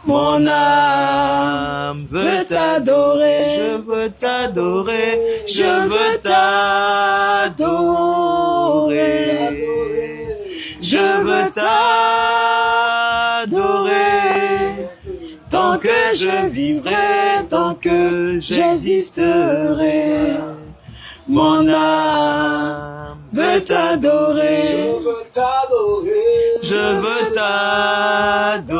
Mon âme veut t'adorer. Je veux t'adorer. Je veux t'adorer. Je veux t'adorer. Tant que je vivrai, tant que j'existerai. Mon âme veut t'adorer. Je veux t'adorer,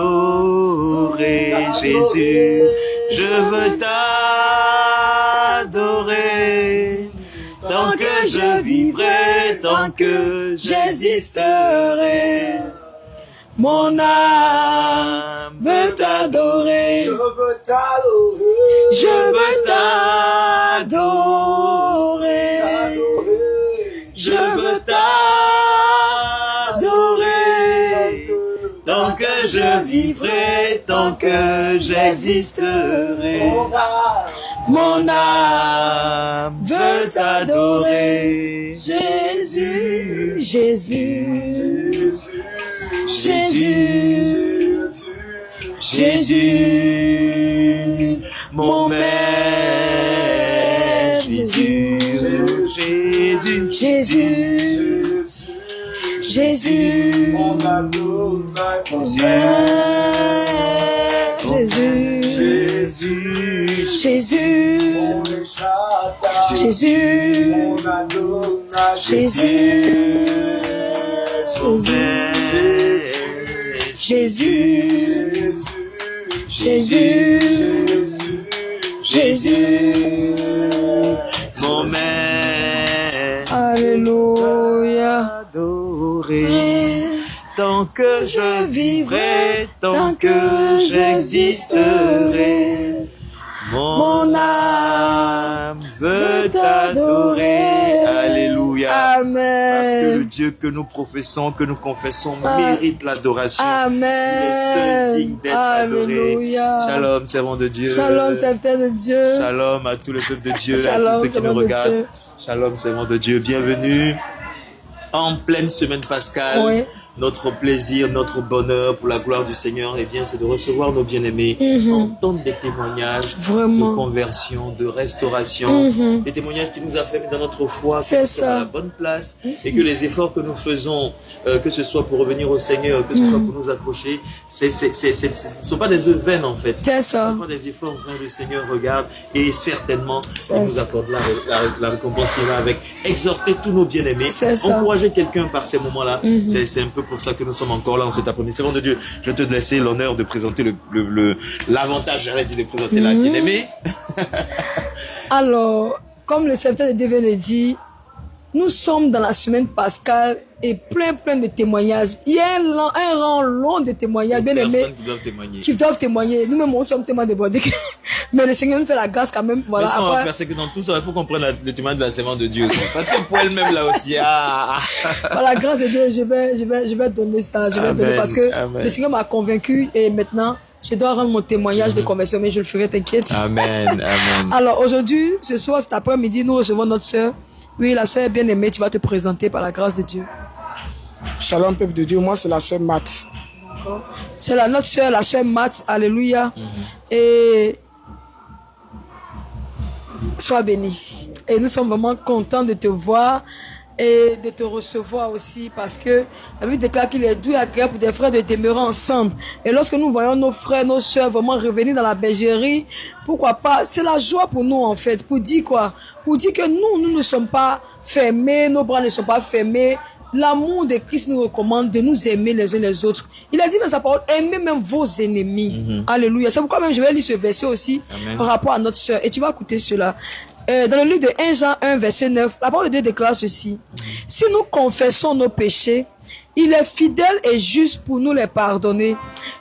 Jésus. Je veux t'adorer. Tant que je vivrai, tant que j'existerai. Mon âme veut t'adorer. Je veux t'adorer. Je veux t'adorer. Je veux t'adorer. Tant que je vivrai, tant que j'existerai. Mon âme veut t'adorer. Jésus, Jésus, Jésus, Jésus, mon Maître, Jésus, Jésus, Jésus, Jésus, mon Maître, Jésus, Jésus, Jésus, Jésus, Jésus, Jésus, Jésus, mon Maître, alléluia, adoré. Tant que je vivrai, tant que j'existerai, mon âme veut t'adorer. Alléluia. Amen. Parce que le Dieu que nous professons, que nous confessons, mérite l'adoration. Amen. Il est seul digne d'être adoré. Alléluia. Shalom, servant de Dieu. Shalom, serviteur de Dieu. Shalom à tous les peuples de Dieu, Shalom, à tous ceux qui nous servant de regardent. Dieu. Shalom, servant de Dieu. Bienvenue en pleine semaine pascale. Oui. Notre plaisir, notre bonheur pour la gloire du Seigneur, eh bien, c'est de recevoir nos bien-aimés, entendre des témoignages Vraiment. de conversion, de restauration, des témoignages qui nous affirment dans notre foi, que nous sommes à la bonne place et que les efforts que nous faisons, que ce soit pour revenir au Seigneur, que ce soit pour nous accrocher, ce ne sont pas des œuvres vaines en fait. C'est Ce ça. ne sont pas des efforts vains, le Seigneur regarde et certainement il nous accorde la récompense qu'il a avec. Exhorter tous nos bien-aimés, encourager quelqu'un par ces moments-là, c'est un peu pour ça que nous sommes encore là en cet après-midi. Servant de Dieu, je te laisse l'honneur de présenter l'avantage, j'allais dire, de présenter la bien-aimée. Alors, comme le serviteur de Dieu vient de dire, nous sommes dans la semaine pascale et plein de témoignages. Il y a un rang long de témoignages, bien aimés, qui doivent témoigner. Nous-mêmes, on sommes tellement débordés. Mais le Seigneur nous fait la grâce quand même. Voilà. Mais ce qu'on va faire, c'est que dans tout ça, il faut qu'on prenne le témoignage de la servante de Dieu. Parce que pour elle-même, là aussi, Par la grâce de Dieu, je vais donner ça. Je vais donner parce que le Seigneur m'a convaincu et maintenant, je dois rendre mon témoignage de conversion, mais je le ferai, t'inquiète. Amen. Alors aujourd'hui, ce soir, cet après-midi, nous recevons notre sœur. Oui, la sœur bien-aimée, tu vas te présenter par la grâce de Dieu. Shalom, peuple de Dieu. Moi, c'est la sœur Matt. C'est notre sœur, la sœur Matt. Alléluia. Et sois béni. Et nous sommes vraiment contents de te voir et de te recevoir aussi parce que la Bible déclare qu'il est doux et agréable pour des frères de demeurer ensemble. Et lorsque nous voyons nos frères, nos sœurs vraiment revenir dans la bergerie, pourquoi pas, c'est la joie pour nous en fait, pour dire quoi? Pour dire que nous ne sommes pas fermés, nos bras ne sont pas fermés. L'amour de Christ nous recommande de nous aimer les uns les autres. Il a dit dans sa parole, aimez même vos ennemis. Alléluia. C'est pourquoi même je vais lire ce verset aussi par rapport à notre sœur. Et tu vas écouter cela. Dans le livre de 1 Jean 1, verset 9, la parole de Dieu déclare ceci. Si nous confessons nos péchés, il est fidèle et juste pour nous les pardonner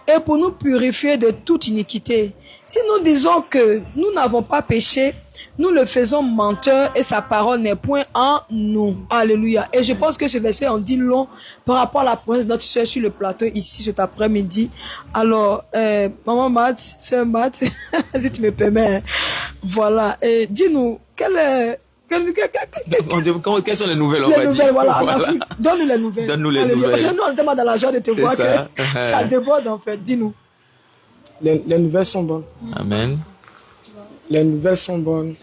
et pour nous purifier de toute iniquité. Si nous disons que nous n'avons pas péché, nous le faisons menteur et sa parole n'est point en nous. Alléluia. Et je pense que ce verset en dit long par rapport à la présence de notre soeur sur le plateau ici cet après-midi. Alors, maman Matt, sœur Matt, si tu me permets, voilà. Et dis-nous, quelles sont les nouvelles, les nouvelles, voilà. Donne-nous les nouvelles. Donne-nous les nouvelles. Parce que nous, on est tellement dans la joie de te voir que ça déborde en fait. Dis-nous. Les nouvelles sont bonnes. Amen. Les nouvelles sont bonnes.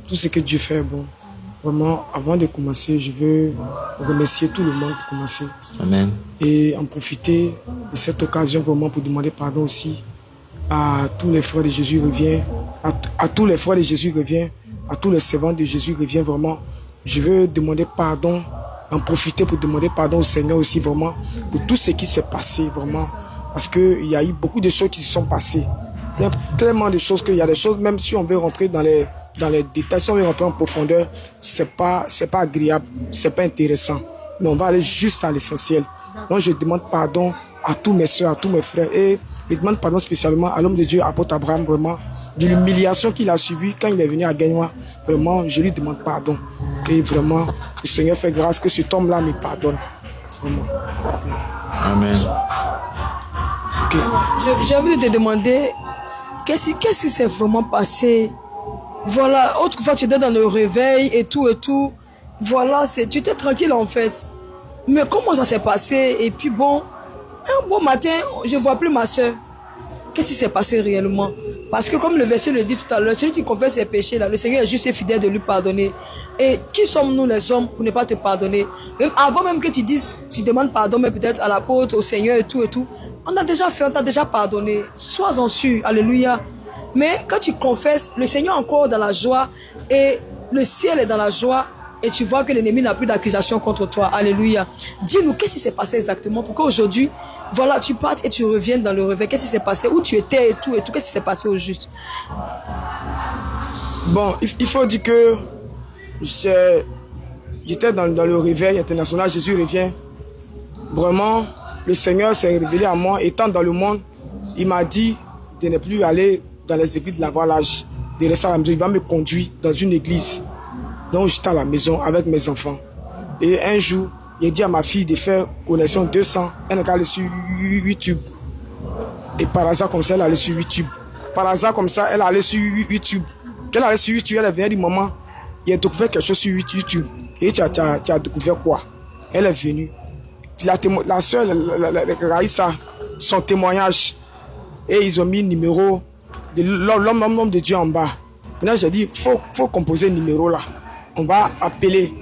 Tout ce que Dieu fait est bon. Vraiment, avant de commencer, je veux remercier tout le monde pour commencer. Amen. Et en profiter de cette occasion vraiment pour demander pardon aussi à tous les frères de Jésus revient, à tous les frères de Jésus revient, à tous les servants de Jésus revient vraiment. Je veux demander pardon, en profiter pour demander pardon au Seigneur aussi vraiment pour tout ce qui s'est passé vraiment. Parce qu'il y a eu beaucoup de choses qui se sont passées. Il y a tellement de choses qu'il y a des choses, même si on veut rentrer dans les détails, si on veut rentrer en profondeur, c'est pas agréable, c'est pas intéressant. Mais on va aller juste à l'essentiel. Donc je demande pardon à tous mes soeurs, à tous mes frères et je demande pardon spécialement à l'homme de Dieu, apôtre Abraham, vraiment, de l'humiliation qu'il a subie quand il est venu à Gagnoa. Vraiment, je lui demande pardon. Et vraiment, le Seigneur fait grâce que cet homme-là me pardonne. Vraiment. Amen. Okay. J'ai envie de te demander, qu'est-ce qui s'est vraiment passé? Voilà, autrefois tu étais dans le réveil et tout. Voilà, tu étais tranquille en fait. Mais comment ça s'est passé? Et puis bon, un bon matin, je ne vois plus ma soeur. Qu'est-ce qui s'est passé réellement? Parce que comme le verset le dit tout à l'heure, celui qui confesse ses péchés, là, le Seigneur est juste et fidèle de lui pardonner. Et qui sommes-nous les hommes pour ne pas te pardonner? Même avant même que tu dises, tu demandes pardon, mais peut-être à l'apôtre, au Seigneur et tout. On a déjà fait, on t'a déjà pardonné. Sois-en sûr, alléluia. Mais quand tu confesses, le Seigneur est encore dans la joie et le ciel est dans la joie et tu vois que l'ennemi n'a plus d'accusation contre toi. Alléluia. Dis-nous, qu'est-ce qui s'est passé exactement pour qu'aujourd'hui, voilà, tu partes et tu reviennes dans le réveil. Qu'est-ce qui s'est passé? Où tu étais et tout. Qu'est-ce qui s'est passé au juste? Bon, il faut dire que j'étais dans le réveil international, Jésus revient. Vraiment, le Seigneur s'est révélé à moi. Étant dans le monde, il m'a dit de ne plus aller dans les églises de l'Avalage, de rester à la maison. Il va me conduire dans une église. Donc j'étais à la maison avec mes enfants. Et un jour, il a dit à ma fille de faire connexion 200. Elle est allée sur YouTube. Et par hasard comme ça, elle est allée sur YouTube. Par hasard comme ça, elle est allée sur YouTube. Quand elle est allée sur YouTube, elle est venue du moment, il a découvert quelque chose sur YouTube. Et tu as découvert quoi? Elle est venue. La soeur, Raïssa, son témoignage. Et ils ont mis le numéro de l'homme de Dieu en bas. Maintenant, j'ai dit, faut composer le numéro là. On va appeler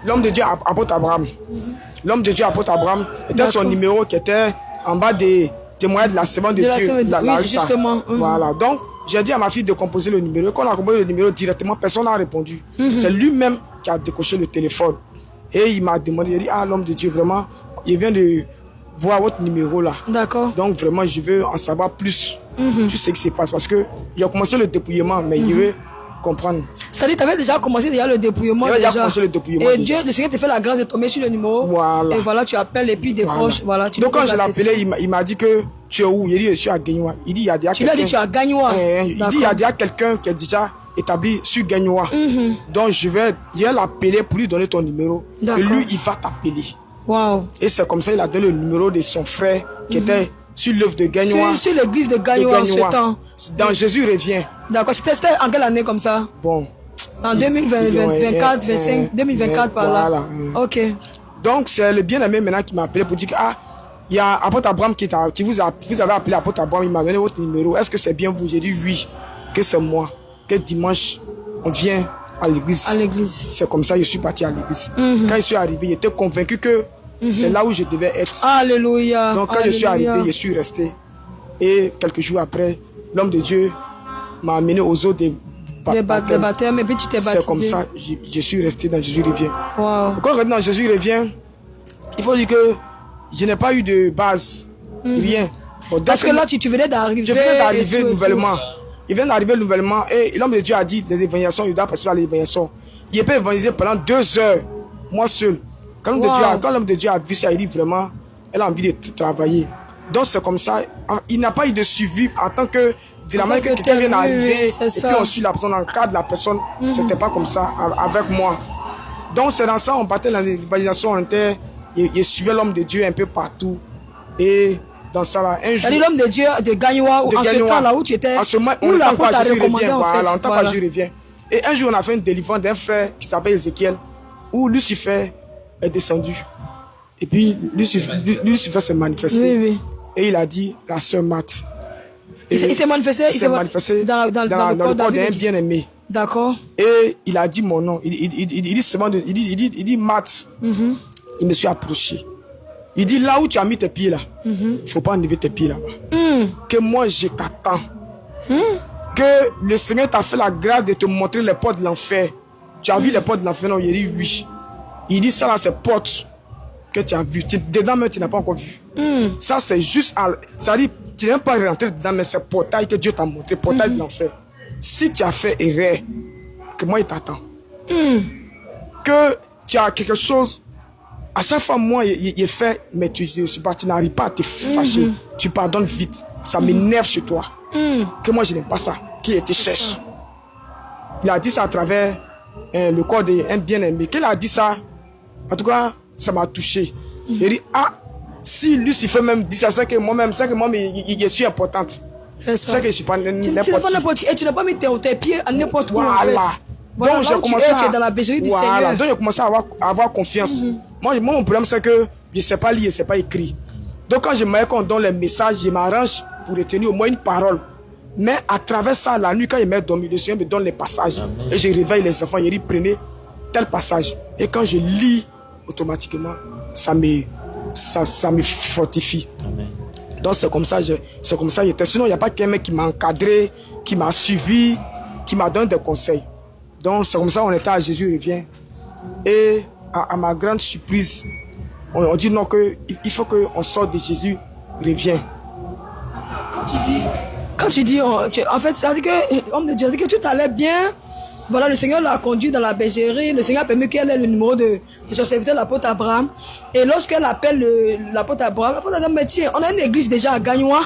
l'homme de Dieu, apôtre Abraham. L'homme de Dieu, apôtre Abraham, était son numéro qui était en bas des témoignages de la servante de Dieu. Oui, justement. Voilà. Donc, j'ai dit à ma fille de composer le numéro. Quand on a composé le numéro directement, personne n'a répondu. C'est lui-même qui a décoché le téléphone. Et il m'a demandé, il a dit, ah, l'homme de Dieu, vraiment, il vient de voir votre numéro là. D'accord. Donc, vraiment, je veux en savoir plus. Tu sais ce qui se passe parce que il a commencé le dépouillement, mais il veut comprendre. C'est-à-dire, tu avais déjà commencé le dépouillement. Il a déjà commencé le dépouillement. Et Dieu, le Seigneur te fait la grâce de tomber sur le numéro. Voilà. Et voilà, tu appelles et puis décroches. Voilà. Donc, quand je l'ai appelé, il m'a dit que tu es où? Il dit, je suis à Gagnoa. Il dit, il y a déjà quelqu'un. Tu lui as dit, tu es à Gagnoa. Il dit, il y a déjà quelqu'un qui est déjà établi sur Gagnoa. Donc, je vais l'appeler pour lui donner ton numéro. Et lui, il va t'appeler. Wow. Et c'est comme ça qu'il a donné le numéro de son frère qui était sur l'œuvre de Gagnoa. Sur l'église de Gagnoa en ce temps. Dans Jésus revient. D'accord. C'était en quelle année comme ça? Bon. En 2024, 25, 2024 par là. Voilà. Ok. Donc c'est le bien-aimé maintenant qui m'a appelé pour dire que il y a apôtre Abraham qui vous avez appelé apôtre Abraham, il m'a donné votre numéro. Est-ce que c'est bien vous? J'ai dit oui, que c'est moi. Que dimanche on vient à l'église. À l'église. C'est comme ça que je suis parti à l'église. Quand je suis arrivé, j'étais convaincu que c'est là où je devais être. Alléluia. Donc quand je suis arrivé, je suis resté. Et quelques jours après, l'homme de Dieu m'a amené aux eaux des baptêmes, et puis tu t'es baptisé. C'est comme ça, je suis resté dans Jésus revient. Wow. Quand je suis dans Jésus revient, il faut dire que je n'ai pas eu de base, rien. Bon, parce que là, tu venais d'arriver. Je venais d'arriver nouvellement. Il vient d'arriver nouvellement et l'homme de Dieu a dit les évangélisations, il doit passer à l'évangélisation. Il peut évangéliser pendant 2 heures, moi seul. Quand l'homme de Dieu a vu ça, il dit vraiment, elle a envie de travailler. Donc c'est comme ça, il n'a pas eu de suivi en tant que de la manière que quelqu'un vient d'arriver et puis on suit la personne, on encadre la personne. C'était pas comme ça avec moi. Donc c'est dans ça, on battait dans l'évangélisation, on était, il suivait l'homme de Dieu un peu partout. Et dans ça là, un jour. C'est l'homme de Dieu de Gagnoa, en ce temps là où tu étais, en ce moment, où l'apôtre t'a recommandé en fait. On entend pas Jésus revient. Et un jour on a fait une délivrance d'un frère qui s'appelle Ézéchiel, où Lucifer est descendu. Et puis Lucifer s'est manifesté. Oui. Et il a dit, la sœur Marthe, Il s'est manifesté, dans le corps d'un bien-aimé. D'accord. Et il a dit mon nom. Il dit Matt. Il me suis approché. Il dit là où tu as mis tes pieds là, il ne faut pas enlever tes pieds là-bas. Que moi je t'attends. Que le Seigneur t'a fait la grâce de te montrer les portes de l'enfer. Tu as vu les portes de l'enfer? Non, il dit oui. Il dit ça là, c'est portes que tu as vues. Dedans même tu n'as pas encore vu. Ça c'est juste, c'est-à-dire tu n'es pas rentré dedans, mais c'est portail que Dieu t'a montré, portail de l'enfer. Si tu as fait erreur, que moi il t'attend. Que tu as quelque chose, à chaque fois moi il fait, mais tu n'arrives pas à te fâcher. Tu pardonnes vite. Ça m'énerve chez toi. Que moi je n'aime pas ça. Qui te cherche. Il a dit ça à travers le corps d'un bien-aimé. Qu'il a dit ça, en tout cas, ça m'a touché. Il dit, si Lucifer même dit ça, c'est que moi-même, je suis importante. C'est que je ne suis pas n'importe qui. Et tu n'as pas mis tes pieds à n'importe où. Voilà. Donc j'ai commencé à dans la bergerie du Seigneur. Donc j'ai commencé à avoir confiance. Moi, mon problème, c'est que je ne sais pas lire, je ne sais pas écrire. Donc quand je m'arrête qu'on donne les messages, je m'arrange pour retenir au moins une parole. Mais à travers ça, la nuit, quand il m'est dormi, le Seigneur me donne les passages. Amen. Et je réveille les enfants, il dit prenez tel passage. Et quand je lis, automatiquement, ça me fortifie. Amen. Donc c'est comme ça j'étais. Sinon, il n'y a pas quelqu'un qui m'a encadré, qui m'a suivi, qui m'a donné des conseils. Donc c'est comme ça on était à Jésus revient. Et à ma grande surprise, on dit non, il faut qu'on sorte de Jésus revient. Quand tu dis, en fait, ça veut dire que tout allait bien. Voilà, le Seigneur l'a conduit dans la bergerie. Le Seigneur a permis qu'elle ait le numéro de son serviteur, l'apôtre Abraham. Et lorsqu'elle appelle l'apôtre Abraham dit, mais tiens, on a une église déjà à Gagnoua.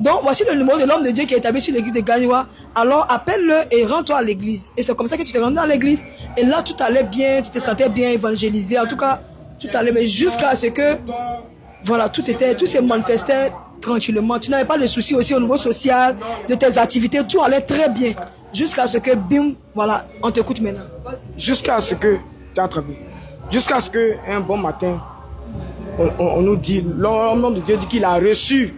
Donc, voici le numéro de l'homme de Dieu qui est établi sur l'église de Gagnoua. Alors, appelle-le et rends-toi à l'église. Et c'est comme ça que tu te rendu à l'église. Et là, tout allait bien, tu te sentais bien évangélisé. En tout cas, tout allait bien jusqu'à ce que, voilà, tout s'est manifesté tranquillement. Tu n'avais pas de soucis aussi au niveau social, de tes activités, tout allait très bien. Jusqu'à ce que, bim, voilà, on t'écoute maintenant. Jusqu'à ce que, jusqu'à ce que, un bon matin, on nous dit, l'homme de Dieu dit qu'il a reçu,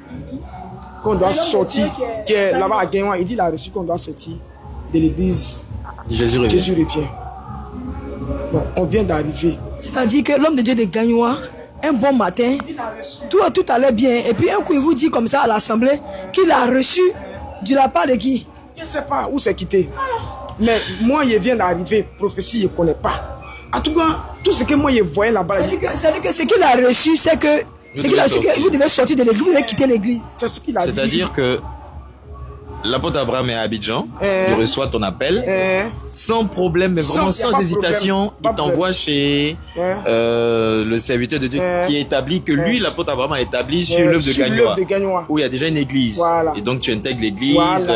qu'on doit sortir, qui est là-bas à Guénois, il dit qu'il a reçu qu'on doit sortir de l'église. Jésus revient. Bon, on vient d'arriver. C'est-à-dire que l'homme de Dieu de Gagnoua, un bon matin, tout allait bien. Et puis un coup, il vous dit comme ça à l'assemblée qu'il a reçu de la part de qui? Je ne sais pas où c'est quitté. Mais moi, il vient d'arriver, prophétie, je ne connais pas. En tout cas, tout ce que moi, je voyais là-bas. C'est-à-dire que ce qu'il a reçu, c'est que vous devez sortir de l'église, vous devez quitter l'église. C'est ce qu'il a dit. C'est-à-dire que l'apôtre Abraham est à Abidjan, il reçoit ton appel, sans problème, mais vraiment sans hésitation, il t'envoie chez le serviteur de Dieu qui est établi, que lui, l'apôtre Abraham a établi sur l'œuvre de Gagnoua, où il y a déjà une église. Voilà. Et donc tu intègres l'église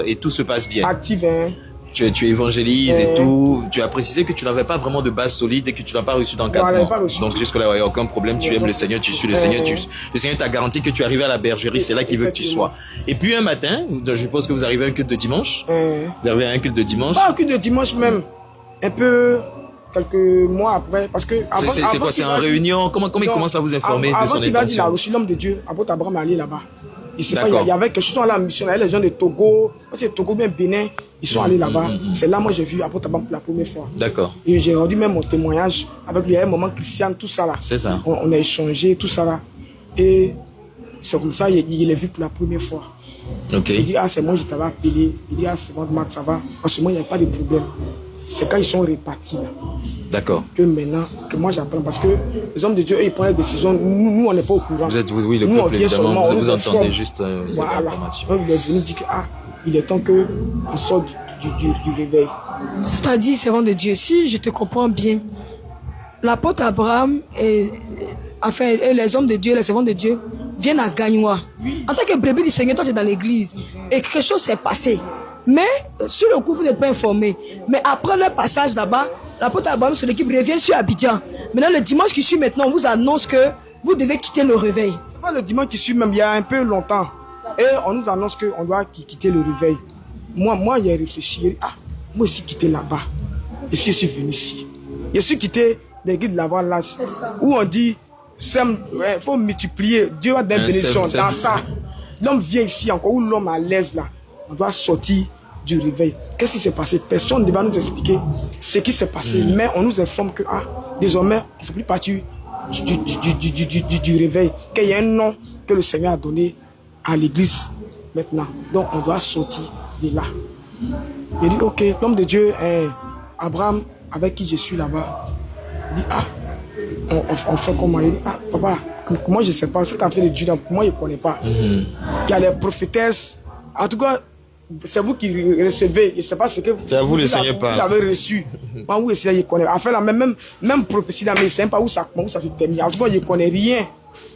et tout se passe bien. Active, Tu évangélises et tout. Tu as précisé que tu n'avais pas vraiment de base solide et que tu n'as pas reçu d'encadrement. Donc jusque-là, il n'y a aucun problème. Tu aimes le Seigneur, tu suis le Seigneur. Le Seigneur t'a garanti que tu arrives à la bergerie. C'est là qu'il veut que tu sois. Et puis un matin, je suppose que vous arrivez à un culte de dimanche. Vous arrivez à un culte de dimanche. Pas un culte de dimanche même. Un peu quelques mois après. Parce que c'est quoi? C'est en réunion? Comment il commence à vous informer de son intention? Il a reçu l'homme de Dieu. Apôtre Abraham est allé là-bas. Il y avait quelque chose à la mission. Il y avait les gens de Togo. Parce que Togo, bien Bénin. Ils sont allés là-bas. C'est là moi j'ai vu Apôtre Abraham pour la première fois. D'accord. Et j'ai rendu même mon témoignage avec lui. Il y a un moment Christian, tout ça là. C'est ça. On a échangé, tout ça là. Et c'est comme ça, il l'a vu pour la première fois. Ok. Il dit, c'est moi, je t'avais appelé. Il dit, c'est bon, Matt, ça va. En ce moment, il n'y a pas de problème. C'est quand ils sont répartis là. D'accord. Que maintenant, que moi j'apprends. Parce que les hommes de Dieu, eux, ils prennent des décisions. Nous on n'est pas au courant. Vous êtes, oui, le peuple, évidemment. Vous entendez juste l'information. Donc il est venu dire que, il est temps qu'on sorte du réveil. C'est-à-dire, servant de Dieu, si je te comprends bien, l'apôtre Abraham et les hommes de Dieu, les servants de Dieu, viennent à Gagnoua. Oui. En tant que brebis du Seigneur, toi tu es dans l'église et quelque chose s'est passé. Mais sur le coup, vous n'êtes pas informé. Mais après le passage là-bas, l'apôtre Abraham sur l'équipe revient sur Abidjan. Maintenant, le dimanche qui suit maintenant, on vous annonce que vous devez quitter le réveil. C'est pas le dimanche qui suit même, il y a un peu longtemps. Et on nous annonce qu'on doit quitter le réveil. Moi, j'ai réfléchi. Moi aussi, quitter là-bas. Et puis, je suis venu ici. Je suis quitté l'église de l'avant-l'âge. Où on dit, il faut multiplier. Dieu va donner bénédiction dans ça. l'homme vient ici encore, où l'homme à l'aise là, on doit sortir du réveil. Qu'est-ce qui s'est passé? Personne ne va nous expliquer ce qui s'est passé, mais on nous informe que désormais, on ne fait plus partie du réveil, qu'il y a un nom que le Seigneur a donné à l'église maintenant. Donc on doit sortir de là. Il dit, ok, l'homme de Dieu, Abraham, avec qui je suis là-bas, il dit, on fait comment? Il dit, papa, moi je ne sais pas, ce qu'a fait le Dieu, moi je ne connais pas. Il y a les prophétesses, en tout cas, c'est vous qui recevez, je ne sais pas ce que vous le Seigneur parle. Vous avez reçu. Moi, oui, je connais. Enfin, la même prophétie, mais je ne sais pas où ça se termine. En tout cas, je ne connais rien.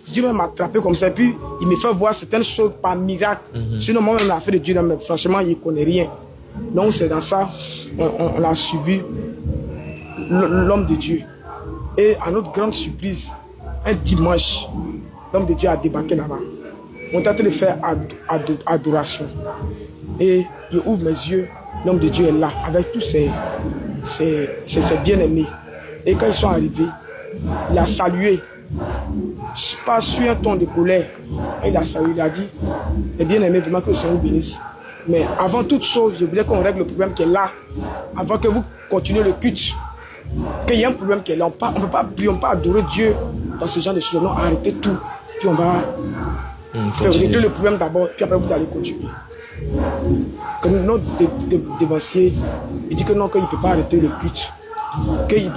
Dieu m'a attrapé comme ça, et puis il me fait voir certaines choses par miracle. Sinon, moi-même, la fait de Dieu, mais franchement, je ne connais rien. Donc, c'est dans ça, on a suivi l'homme de Dieu. Et à notre grande surprise, un dimanche, l'homme de Dieu a débarqué là-bas. On est en train de faire adoration. Et il ouvre mes yeux, l'homme de Dieu est là, avec tous ses bien-aimés. Et quand ils sont arrivés, il a salué, pas sur un ton de colère. Il a salué, il a dit, les bien-aimés, vraiment que le Seigneur vous bénisse. Mais avant toute chose, je voulais qu'on règle le problème qui est là, avant que vous continuez le culte. Qu'il y a un problème qui est là, on ne peut pas prier, on ne peut pas adorer Dieu dans ce genre de choses. Non, arrêtez tout, puis on va faire régler le problème d'abord, puis après vous allez continuer. Que notre dévancier, il dit que non, qu'il ne peut pas arrêter le culte, qu'il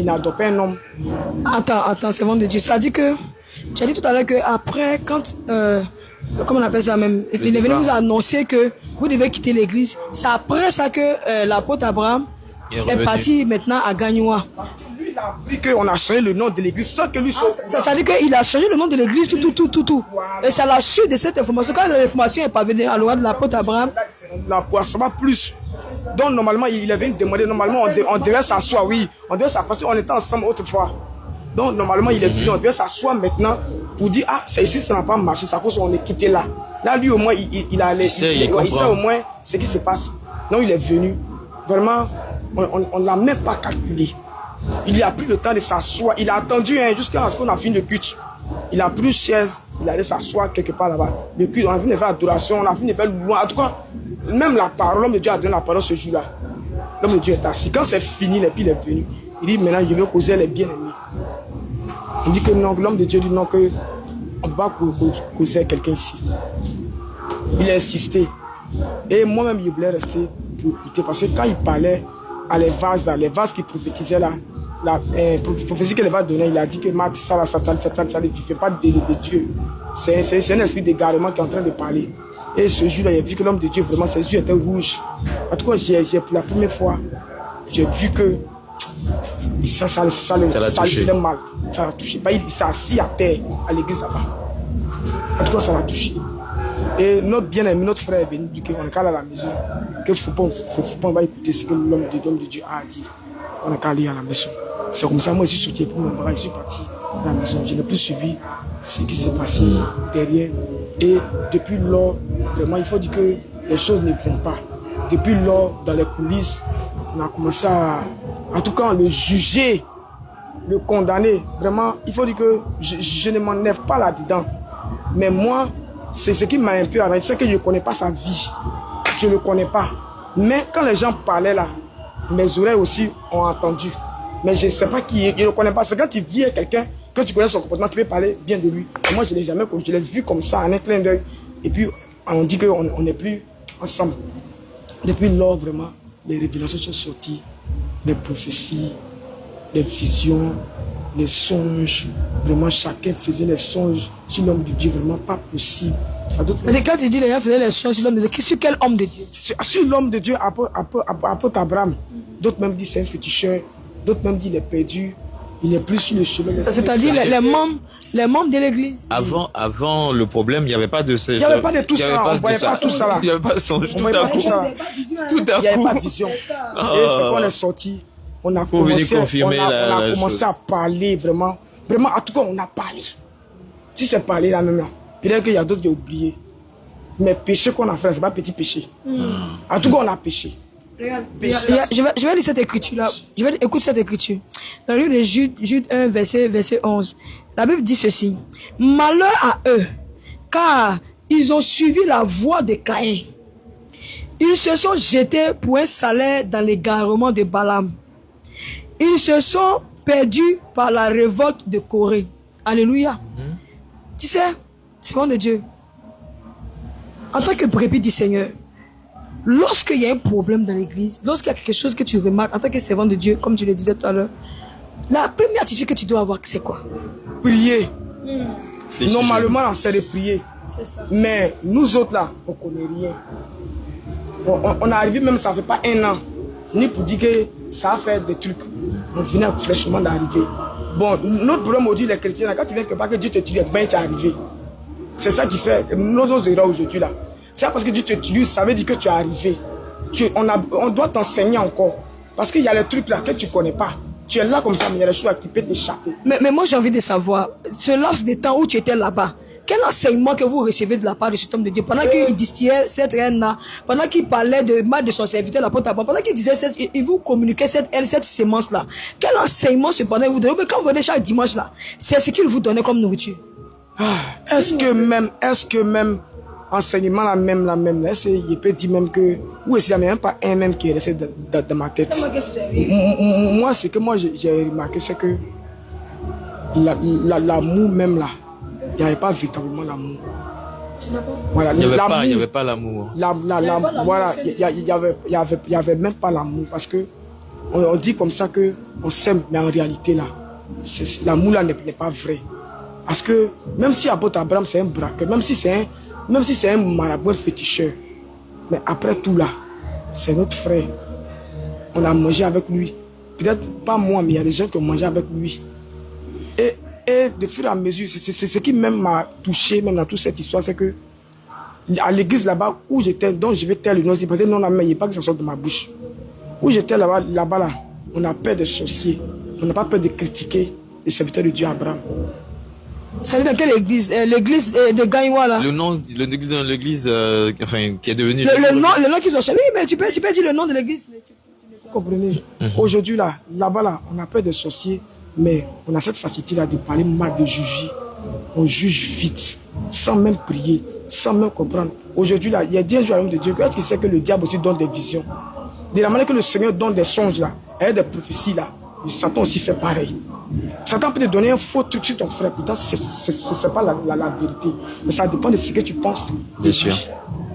n'adopte pas un homme. Attends, c'est bon de Dieu. Ça dit que, tu as dit tout à l'heure qu'après, quand, comment on appelle ça même, il est venu vous annoncer que vous devez quitter l'église. C'est après ça que l'apôtre Abraham est parti maintenant à Gagnoua. Il a appris qu'on a changé le nom de l'église sans que lui soit... Ça veut dire qu'il a changé le nom de l'église, tout. Et c'est à la suite de cette information. Quand l'information est parvenue à l'oreille de l'apôtre Abraham, ça va plus. Donc normalement, il avait demandé, normalement on devait s'asseoir, oui. On devait s'asseoir parce qu'on était ensemble autrefois. Donc normalement, il est venu, on devait s'asseoir maintenant pour dire, c'est ici, ça n'a pas marché, c'est à cause qu'on est quitté là. Là, lui au moins, il a allé, il sait au moins ce qui se passe. Donc il est venu. Vraiment, on ne l'a même pas calculé. Il a pris le temps de s'asseoir. Il a attendu jusqu'à ce qu'on a fini le culte. Il a pris une chaise, il allait s'asseoir quelque part là-bas. Le culte, on a fini de faire adoration, on a fini de faire louange. En tout cas, même la parole, l'homme de Dieu a donné la parole ce jour-là. L'homme de Dieu est assis. Quand c'est fini, et puis il est venu. Il dit maintenant, je vais causer les bien-aimés. Il dit que non, l'homme de Dieu dit non, qu'on ne va pas causer quelqu'un ici. Il a insisté. Et moi-même, je voulais rester pour écouter parce que quand il parlait à les vases qui prophétisaient là, la prophétie que les vases donnaient, il a dit que Max, ça ne fait pas de Dieu. C'est un esprit d'égarement qui est en train de parler. Et ce jour-là, j'ai vu que l'homme de Dieu, vraiment, ses yeux étaient rouges. En tout cas, pour la première fois, j'ai vu que ça le faisait mal. Ça l'a touché. Il s'est assis à terre à l'église là-bas. En tout cas, ça l'a touché. Et notre bien-aimé, notre frère est venu du on est calé à la maison. Que faut pas, on va écouter ce que l'homme de Dieu a dit. On est calé à la maison. C'est comme ça, moi, je suis sorti pour mon bras, je suis parti à la maison. Je n'ai plus suivi ce qui s'est passé derrière. Et depuis lors, vraiment, il faut dire que les choses ne vont pas. Depuis lors, dans les coulisses, on a commencé à, en tout cas, le juger, le condamner. Vraiment, il faut dire que je ne m'enlève pas là-dedans. Mais moi, c'est ce qui m'a un peu arrêté, c'est que je ne connais pas sa vie. Je ne le connais pas. Mais quand les gens parlaient là, mes oreilles aussi ont entendu. Mais je ne sais pas qui est, je ne le connais pas. C'est quand tu vis avec quelqu'un, que tu connais son comportement, tu peux parler bien de lui. Et moi, je ne l'ai jamais connu. Je l'ai vu comme ça, en un clin d'œil. Et puis, on dit qu'on n'est plus ensemble. Depuis lors, vraiment, les révélations sont sorties. Les prophéties, les visions, les songes. Vraiment, chacun faisait les songes sur l'homme de Dieu. Vraiment, pas possible. Mais quand tu dis les gens faisaient les songes sur l'homme de Dieu, sur quel homme de Dieu? Sur l'homme de Dieu, apôtre Abraham. D'autres même disent c'est un féticheur. D'autres même disent il est perdu. Il n'est plus sur le chemin. C'est-à-dire les membres de l'église. Avant le problème, il n'y avait pas de ces. Il n'y avait pas de tout ça. On ne voyait pas tout ça là. Il n'y avait pas de songe. Tout à coup. Il n'y avait pas de vision. Et c'est quand on est sorti, on a commencé à parler vraiment. Vraiment, en tout cas, on a parlé. Si c'est parler là même là, peut-être qu'il y a d'autres qui ont oublié. Mais péché qu'on a fait, ce n'est pas petit péché. En tout cas, on a péché. Regarde, je vais lire cette écriture-là. Écoute cette écriture. Dans le livre de Jude 1, verset 11. La Bible dit ceci. Malheur à eux, car ils ont suivi la voie de Caïn. Ils se sont jetés pour un salaire dans l'égarement de Balaam. Ils se sont perdus par la révolte de Corée. Alléluia. Tu sais, c'est bon de Dieu. En tant que brebis du Seigneur, lorsqu'il y a un problème dans l'église, lorsqu'il y a quelque chose que tu remarques en tant que servant de Dieu, comme tu le disais tout à l'heure, la première attitude que tu dois avoir, c'est quoi? Prier. Normalement, c'est de prier. Ça. Mais nous autres là, on ne connaît rien. On est arrivé même, ça ne fait pas 1 an, ni pour dire que ça a fait des trucs. On venait fraîchement d'arriver. Bon, notre problème aujourd'hui, les chrétiens, quand tu viens quelque part, que Dieu te tue, ben tu es arrivé. C'est ça qui fait nos erreurs aujourd'hui là. C'est parce que Dieu te tue, ça veut dire que tu es arrivé. On doit t'enseigner encore. Parce qu'il y a les trucs là que tu ne connais pas. Tu es là comme ça, mais il y a des choses qui peuvent t'échapper. Mais moi j'ai envie de savoir, ce laps de temps où tu étais là-bas, quel enseignement que vous recevez de la part de cet homme de Dieu pendant qu'il distillait cette reine-là, pendant qu'il parlait de mal de son serviteur, l'apôtre Abraham, pendant qu'il disait il vous communiquait cette sémence-là, quel enseignement cependant vous donnait? Quand vous venez chaque dimanche là, c'est ce qu'il vous donnait comme nourriture. Est-ce que même enseignement la même, est-ce qu'il peut dire même que, ou est-ce qu'il n'y a même pas un même qui est resté dans ma tête? Moi, ce que j'ai remarqué, c'est que l'amour même là, il n'y avait pas véritablement l'amour. Voilà, il n'y avait pas l'amour. Voilà, il n'y avait même pas l'amour. Parce que on dit comme ça qu'on s'aime, mais en réalité là, l'amour là n'est pas vrai. Parce que même si apôtre Abraham c'est un braqueur, même si c'est un marabout féticheur, mais après tout là, c'est notre frère. On a mangé avec lui. Peut-être pas moi, mais il y a des gens qui ont mangé avec lui. Et de fur et à mesure, c'est ce qui même m'a touché, même dans toute cette histoire, c'est que à l'église là-bas où j'étais, dont je vais taire le nom, parce que non, il n'y a pas que ça sorte de ma bouche. Où j'étais là-bas, là, on a peur de sorciers. On n'a pas peur de critiquer les serviteurs de Dieu Abraham. C'est dans quelle église? L'église de Gaïwa là. Le nom de l'église qui est devenue... Le nom qu'ils ont changé. Oui, mais tu peux dire le nom de l'église. Vous comprenez? Aujourd'hui là-bas, on a peur de sorciers, mais on a cette facilité là de parler mal, de juger. On juge vite, sans même prier, sans même comprendre. Aujourd'hui là, il y a des gens de Dieu. Est-ce qu'il sait que le diable aussi donne des visions? De la manière que le Seigneur donne des songes là, et des prophéties là, le Satan aussi fait pareil. Satan peut te donner un faux truc sur ton frère, pourtant c'est pas la vérité. Mais ça dépend de ce que tu penses. Bien sûr.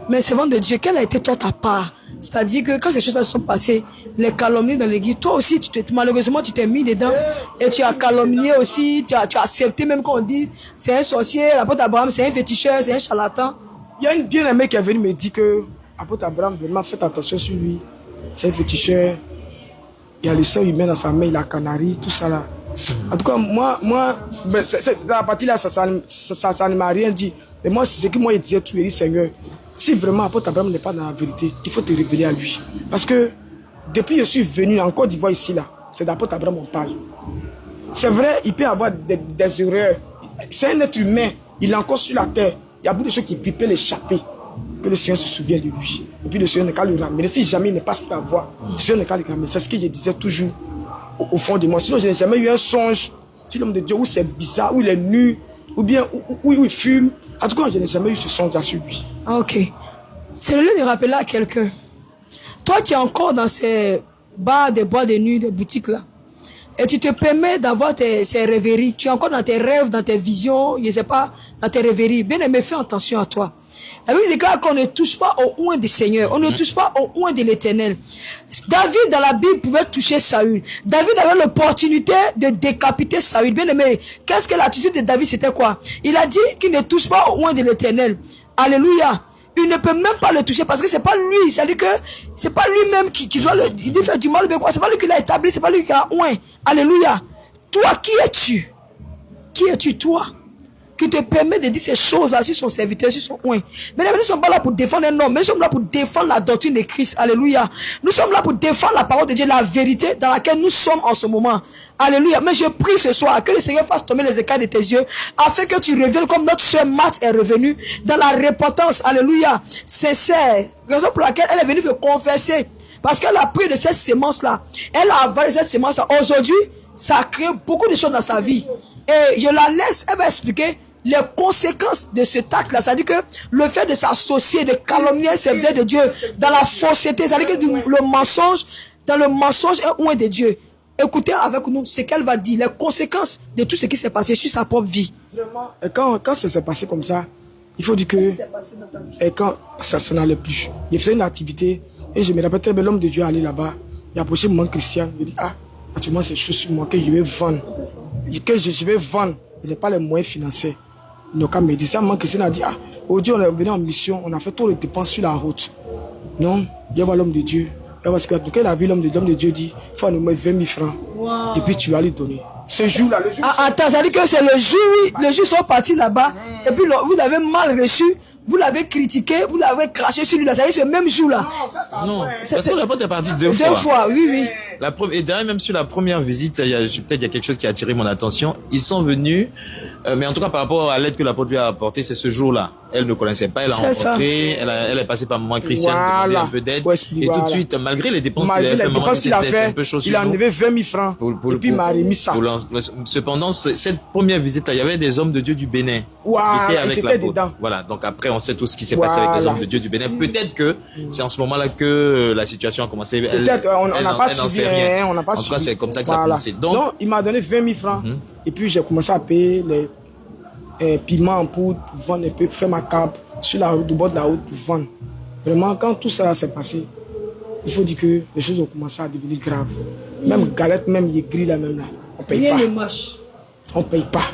Mais servant de Dieu, quelle a été toi ta part? C'est-à-dire que quand ces choses-là se sont passées, les calomnies dans l'église, toi aussi, malheureusement, tu t'es mis dedans et tu as calomnié aussi, tu as accepté même qu'on dit c'est un sorcier, l'apôtre Abraham, c'est un féticheur, c'est un charlatan. Il y a une bien-aimée qui est venue me dire que l'apôtre Abraham, vraiment, faites attention sur lui, c'est un féticheur, il y a le sang humain dans sa main, il a canari, tout ça là. En tout cas, moi la partie là, ça ne m'a rien dit. Mais moi, c'est ce que moi, je disais tout, il dit, Seigneur, si vraiment apôtre Abraham n'est pas dans la vérité, il faut te révéler à lui. Parce que depuis que je suis venu en Côte d'Ivoire ici, là, c'est d'apôtre Abraham qu'on parle. C'est vrai, il peut y avoir des erreurs. C'est un être humain, il est encore sur la terre. Il y a beaucoup de choses qui peuvent l'échapper. Que le Seigneur se souvienne de lui. Et puis le Seigneur n'est qu'à le ramener. Si jamais il n'est pas sur la voie, le Seigneur n'est qu'à le ramener. C'est ce que je disais toujours au fond de moi. Sinon, je n'ai jamais eu un songe sur l'homme de Dieu où c'est bizarre, où il est nu, ou bien où il fume. En tout cas, je n'ai jamais eu ce songe-là sur lui. Ah, ok. C'est le lieu de rappeler à quelqu'un. Toi, tu es encore dans ces bars de bois de nuit, des boutiques là. Et tu te permets d'avoir ces rêveries. Tu es encore dans tes rêves, dans tes visions, je ne sais pas, dans tes rêveries. Bien aimé, fais attention à toi. La Bible déclare qu'on ne touche pas au oint du Seigneur. On ne touche pas au oint de l'Éternel. David, dans la Bible, pouvait toucher Saül. David avait l'opportunité de décapiter Saül. Bien aimé, qu'est-ce que l'attitude de David, c'était quoi? Il a dit qu'il ne touche pas au oint de l'Éternel. Alléluia. Il ne peut même pas le toucher parce que c'est pas lui, c'est pas lui-même qui doit lui faire du mal, c'est pas lui qui l'a établi, c'est pas lui qui a oint. Alléluia. Toi, qui es-tu? Qui es-tu, toi? Qui te permet de dire ces choses-là sur son serviteur, sur son oint. Mais nous ne sommes pas là pour défendre un homme, mais nous sommes là pour défendre la doctrine de Christ. Alléluia. Nous sommes là pour défendre la parole de Dieu, la vérité dans laquelle nous sommes en ce moment. Alléluia. Mais je prie ce soir que le Seigneur fasse tomber les écailles de tes yeux afin que tu reviennes comme notre sœur Marthe est revenue dans la repentance. Alléluia. Sincère. Raison pour laquelle elle est venue se confesser. Parce qu'elle a pris de cette sémence-là. Elle a avalé cette sémence-là. Aujourd'hui, ça a créé beaucoup de choses dans sa vie. Et je la laisse, elle va expliquer les conséquences de cet acte-là, c'est-à-dire que le fait de s'associer, de calomnier un serviteur de Dieu dans la fausseté, c'est-à-dire que le mensonge, dans le mensonge est loin de Dieu. Écoutez avec nous ce qu'elle va dire, les conséquences de tout ce qui s'est passé sur sa propre vie. Vraiment, et quand ça s'est passé comme ça, il faut dire que, et quand ça n'allait plus, il faisait une activité, et je me rappelle très bien, l'homme de Dieu allait là-bas, il a approché mon Christian, il dit, actuellement c'est chose sur moi que je vais vendre, que je vais vendre, il n'a pas les moyens financiers. Donc quand me dit ça, mon Christian a dit, aujourd'hui on est venu en mission, on a fait toutes les dépenses sur la route. Non, il y a l'homme de Dieu. Parce que quand il a vu l'homme de Dieu dit, il faut nous mettre 20 000 francs. Wow. Et puis tu vas lui donner. Ce jour-là, le jour. Attends, ça veut dire que c'est le jour, oui, le jour ils sont partis là-bas. Et puis vous l'avez mal reçu, vous l'avez critiqué, vous l'avez craché sur lui. Ça veut dire ce même jour-là. Non, parce que la porte est partie deux fois. Deux fois, oui, oui. Et d'ailleurs, même sur la première visite, il y a quelque chose qui a attiré mon attention. Ils sont venus, mais en tout cas par rapport à l'aide que l'apôtre lui a apportée, c'est ce jour-là. Elle ne connaissait pas, elle a rencontré, elle est passée par maman Christiane, demandé un peu d'aide. Et tout de suite, malgré les dépenses qu'il avait fait, maman Christiane était un peu chaud sur il a enlevé 20 000 francs. Et puis il m'a remis ça. Cependant, cette première visite-là, il y avait des hommes de Dieu du Bénin qui étaient avec l'apôtre. Voilà, donc après, on sait tout ce qui s'est passé avec les hommes de Dieu du Bénin. Peut-être que c'est en ce moment-là que la situation a commencé. Peut-être, on n'a pas suivi rien. En tout cas, c'est comme ça que ça a commencé. Donc, il m'a donné 20 000 francs. Et puis, j'ai commencé à payer les piments en poudre pour vendre un peu, faire ma cape sur la route, du bord de la route pour vendre. Vraiment, quand tout ça s'est passé, il faut dire que les choses ont commencé à devenir graves. Même galette, même il est gris là, même là. On ne paye pas. On ne paye pas.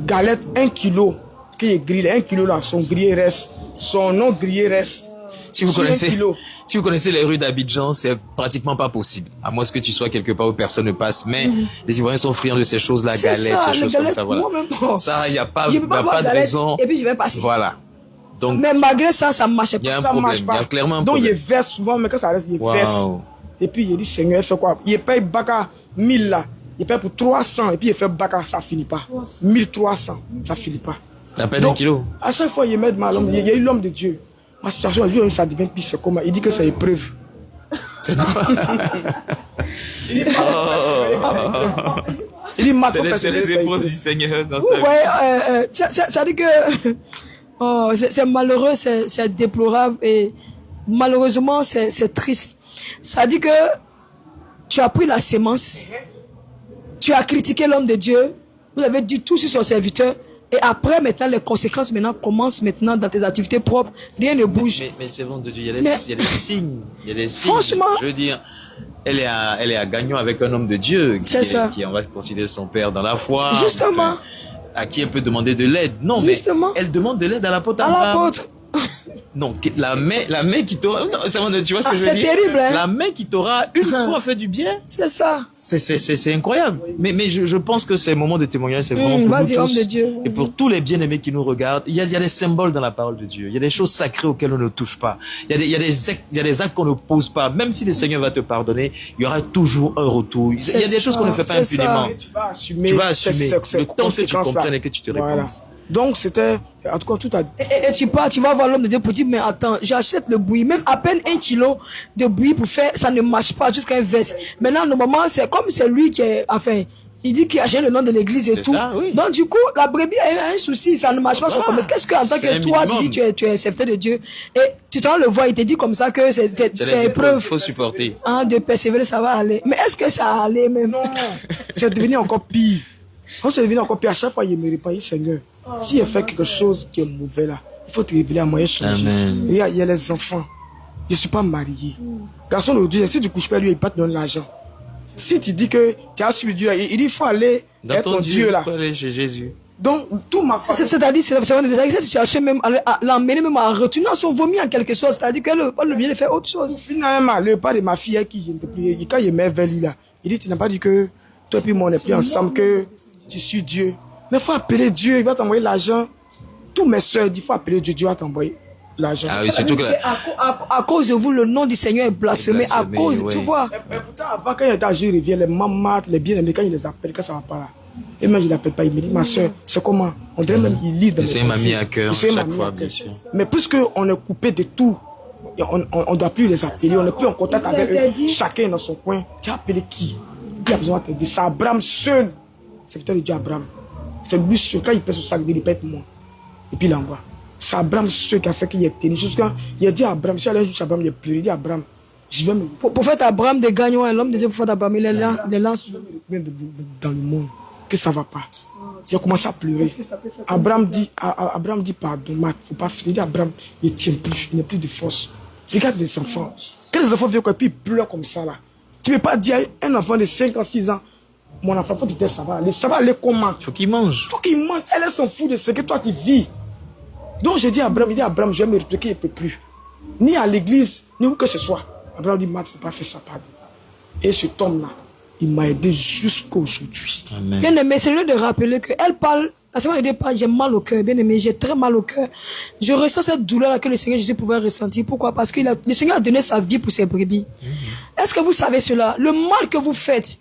Galette, 1 kilo, qui est gris, 1 kilo là, son grillé reste, son non grillé reste. Si vous connaissez les rues d'Abidjan, c'est pratiquement pas possible. À moins que tu sois quelque part où personne ne passe. Mais les Ivoiriens sont friands de ces choses-là, galettes, ces choses comme ça. Voilà. Ça, il n'y a pas de raison. Et puis je vais passer. Voilà. Donc, mais malgré ça, ça ne marche pas. Il y a un problème. Il y a clairement un problème. Donc il verse souvent, mais quand ça reste, il verse. Et puis il dit, Seigneur, il fait quoi? Il paye Baka 1000 là. Il paye pour 300. Et puis il fait Baka, ça finit pas. 1300, ça finit pas. À peine 1 kilo. À chaque fois, il met mal l'homme. Il y a eu l'homme de Dieu. Ma situation, ça devient pire, c'est comment? Il dit que c'est épreuve. Il dit, c'est les épreuves du Seigneur dans sa vie. Ça dit que c'est malheureux, c'est déplorable et malheureusement, c'est triste. Ça dit que tu as pris la sémence, tu as critiqué l'homme de Dieu, vous avez dit tout sur son serviteur. Et après, maintenant, les conséquences commencent maintenant dans tes activités propres. Rien ne bouge. Mais c'est bon de Dieu, il y a des signes. Il y a des signes. Franchement. Je veux dire, elle est à gagnant avec un homme de Dieu qui on va considérer son père dans la foi. Justement. À qui elle peut demander de l'aide. Non, justement. Mais elle demande de l'aide à l'apôtre. À l'apôtre. Non, la main qui t'aura... Tu vois ce que je veux dire? C'est terrible, hein? La main qui t'aura une fois fait du bien. C'est ça. C'est incroyable. Mais je pense que ces moments de témoignage, c'est vraiment pour nous tous. De Dieu, et pour tous les bien-aimés qui nous regardent. Il y a des symboles dans la parole de Dieu. Il y a des choses sacrées auxquelles on ne touche pas. Il y a des actes qu'on ne pose pas. Même si le Seigneur va te pardonner, il y aura toujours un retour. Il y a des choses qu'on ne fait pas impunément. Tu vas assumer. Le temps que tu comprennes et que tu te réponses. Donc c'était, en tout cas, tout a... Et tu vas voir l'homme de Dieu pour dire, mais attends, j'achète le bouilli, même à peine 1 kilo de bouilli pour faire, ça ne marche pas jusqu'à un veste. Maintenant, normalement, c'est comme c'est lui qui est, enfin, il dit qu'il a géré le nom de l'église et tout. Ça, oui. Donc du coup, la brebis a un souci, ça ne marche pas son commerce. Qu'est-ce que, en tant que toi, tu dis, tu es serviteur de Dieu, et tu t'en le vois, il te dit comme ça que c'est épreuve. Faut supporter. De persévérer, ça va aller. Mais est-ce que ça a allé même? Non, c'est devenu encore pire. Quand c'est devenu encore pire, à chaque fois, il me répond, Seigneur, si elle fait quelque chose qui est mauvais là, il faut te révéler à moi et changer. Il y a les enfants. Je ne suis pas marié. Garçon aujourd'hui, si tu couches pas lui, il va te donner l'argent. Si tu dis que tu as suivi Dieu, il dit il faut aller dans ton Dieu là. Il faut aller chez Jésus. Donc, tout m'a fait. C'est-à-dire, c'est cette situation même, l'emmener même à retourner dans son vomi en quelque chose. C'est-à-dire que le bien de faire autre chose. Finalement, le père de ma fille qui ne plus, quand il met vers lui là, il dit tu n'as pas dit que toi et moi on n'est plus ensemble, que tu suis Dieu. Mais il faut appeler Dieu, il va t'envoyer l'argent. Tous mes soeurs disent il faut appeler Dieu, Dieu va t'envoyer l'argent. Ah oui, surtout que à cause de vous, le nom du Seigneur est blasphémé. À cause, tu vois. Et pourtant, avant, quand il était à Dieu, il revient, les mamans, les bien-aimés, quand il les appelle, quand ça va pas là. Et même, je ne l'appelle pas, il me dit, ma soeur, c'est comment? On dirait même, il lit dans les pensées. C'est mis à cœur chaque fois, bien sûr. Mais puisqu'on est coupé de tout, on ne doit plus les appeler, on n'est plus en contact avec eux, chacun dans son coin. Tu as appelé qui? Qui a besoin de t'aider? C'est Abraham seul, serviteur de Dieu Abraham. C'est lui seul. Quand il pèse son sac, il répète moi. Et puis il envoie. C'est Abraham seul qui a fait qu'il est tenu. Jusqu'à il a dit à Abraham, si allait jusqu'à Abraham, il a pleuré. Il dit à Abraham, je vais me. Pour faire Abraham de gagnant, l'homme de Dieu, pour faire Abraham, il est là, il est là. Dans le monde, que ça ne va pas. Il a commencé à pleurer. Abraham dit pardon, Marc, il ne faut pas finir. Il dit Abraham, il ne tient plus, il n'a plus de force. Regarde les enfants. Quand les enfants viennent, et puis ils pleurent comme ça là. Tu ne peux pas dire à un enfant de 5 ans, 6 ans, mon enfant, faut que tu te ça va aller comment? Faut qu'il mange. Faut qu'il mange. Elle s'en fout de ce que toi tu vis. Donc j'ai dit à Abraham, je vais me répliquer, il ne peut plus. Ni à l'église, ni où que ce soit. Abraham dit, Marc, il ne faut pas faire ça, pardon. Et cet homme-là, il m'a aidé jusqu'aujourd'hui. Bien aimé, c'est lieu de rappeler qu'elle parle. La semaine dernière, j'ai mal au cœur, bien aimé, j'ai très mal au cœur. Je ressens cette douleur-là que le Seigneur Jésus pouvait ressentir. Pourquoi? Parce que le Seigneur a donné sa vie pour ses brebis. Est-ce que vous savez cela? Le mal que vous faites,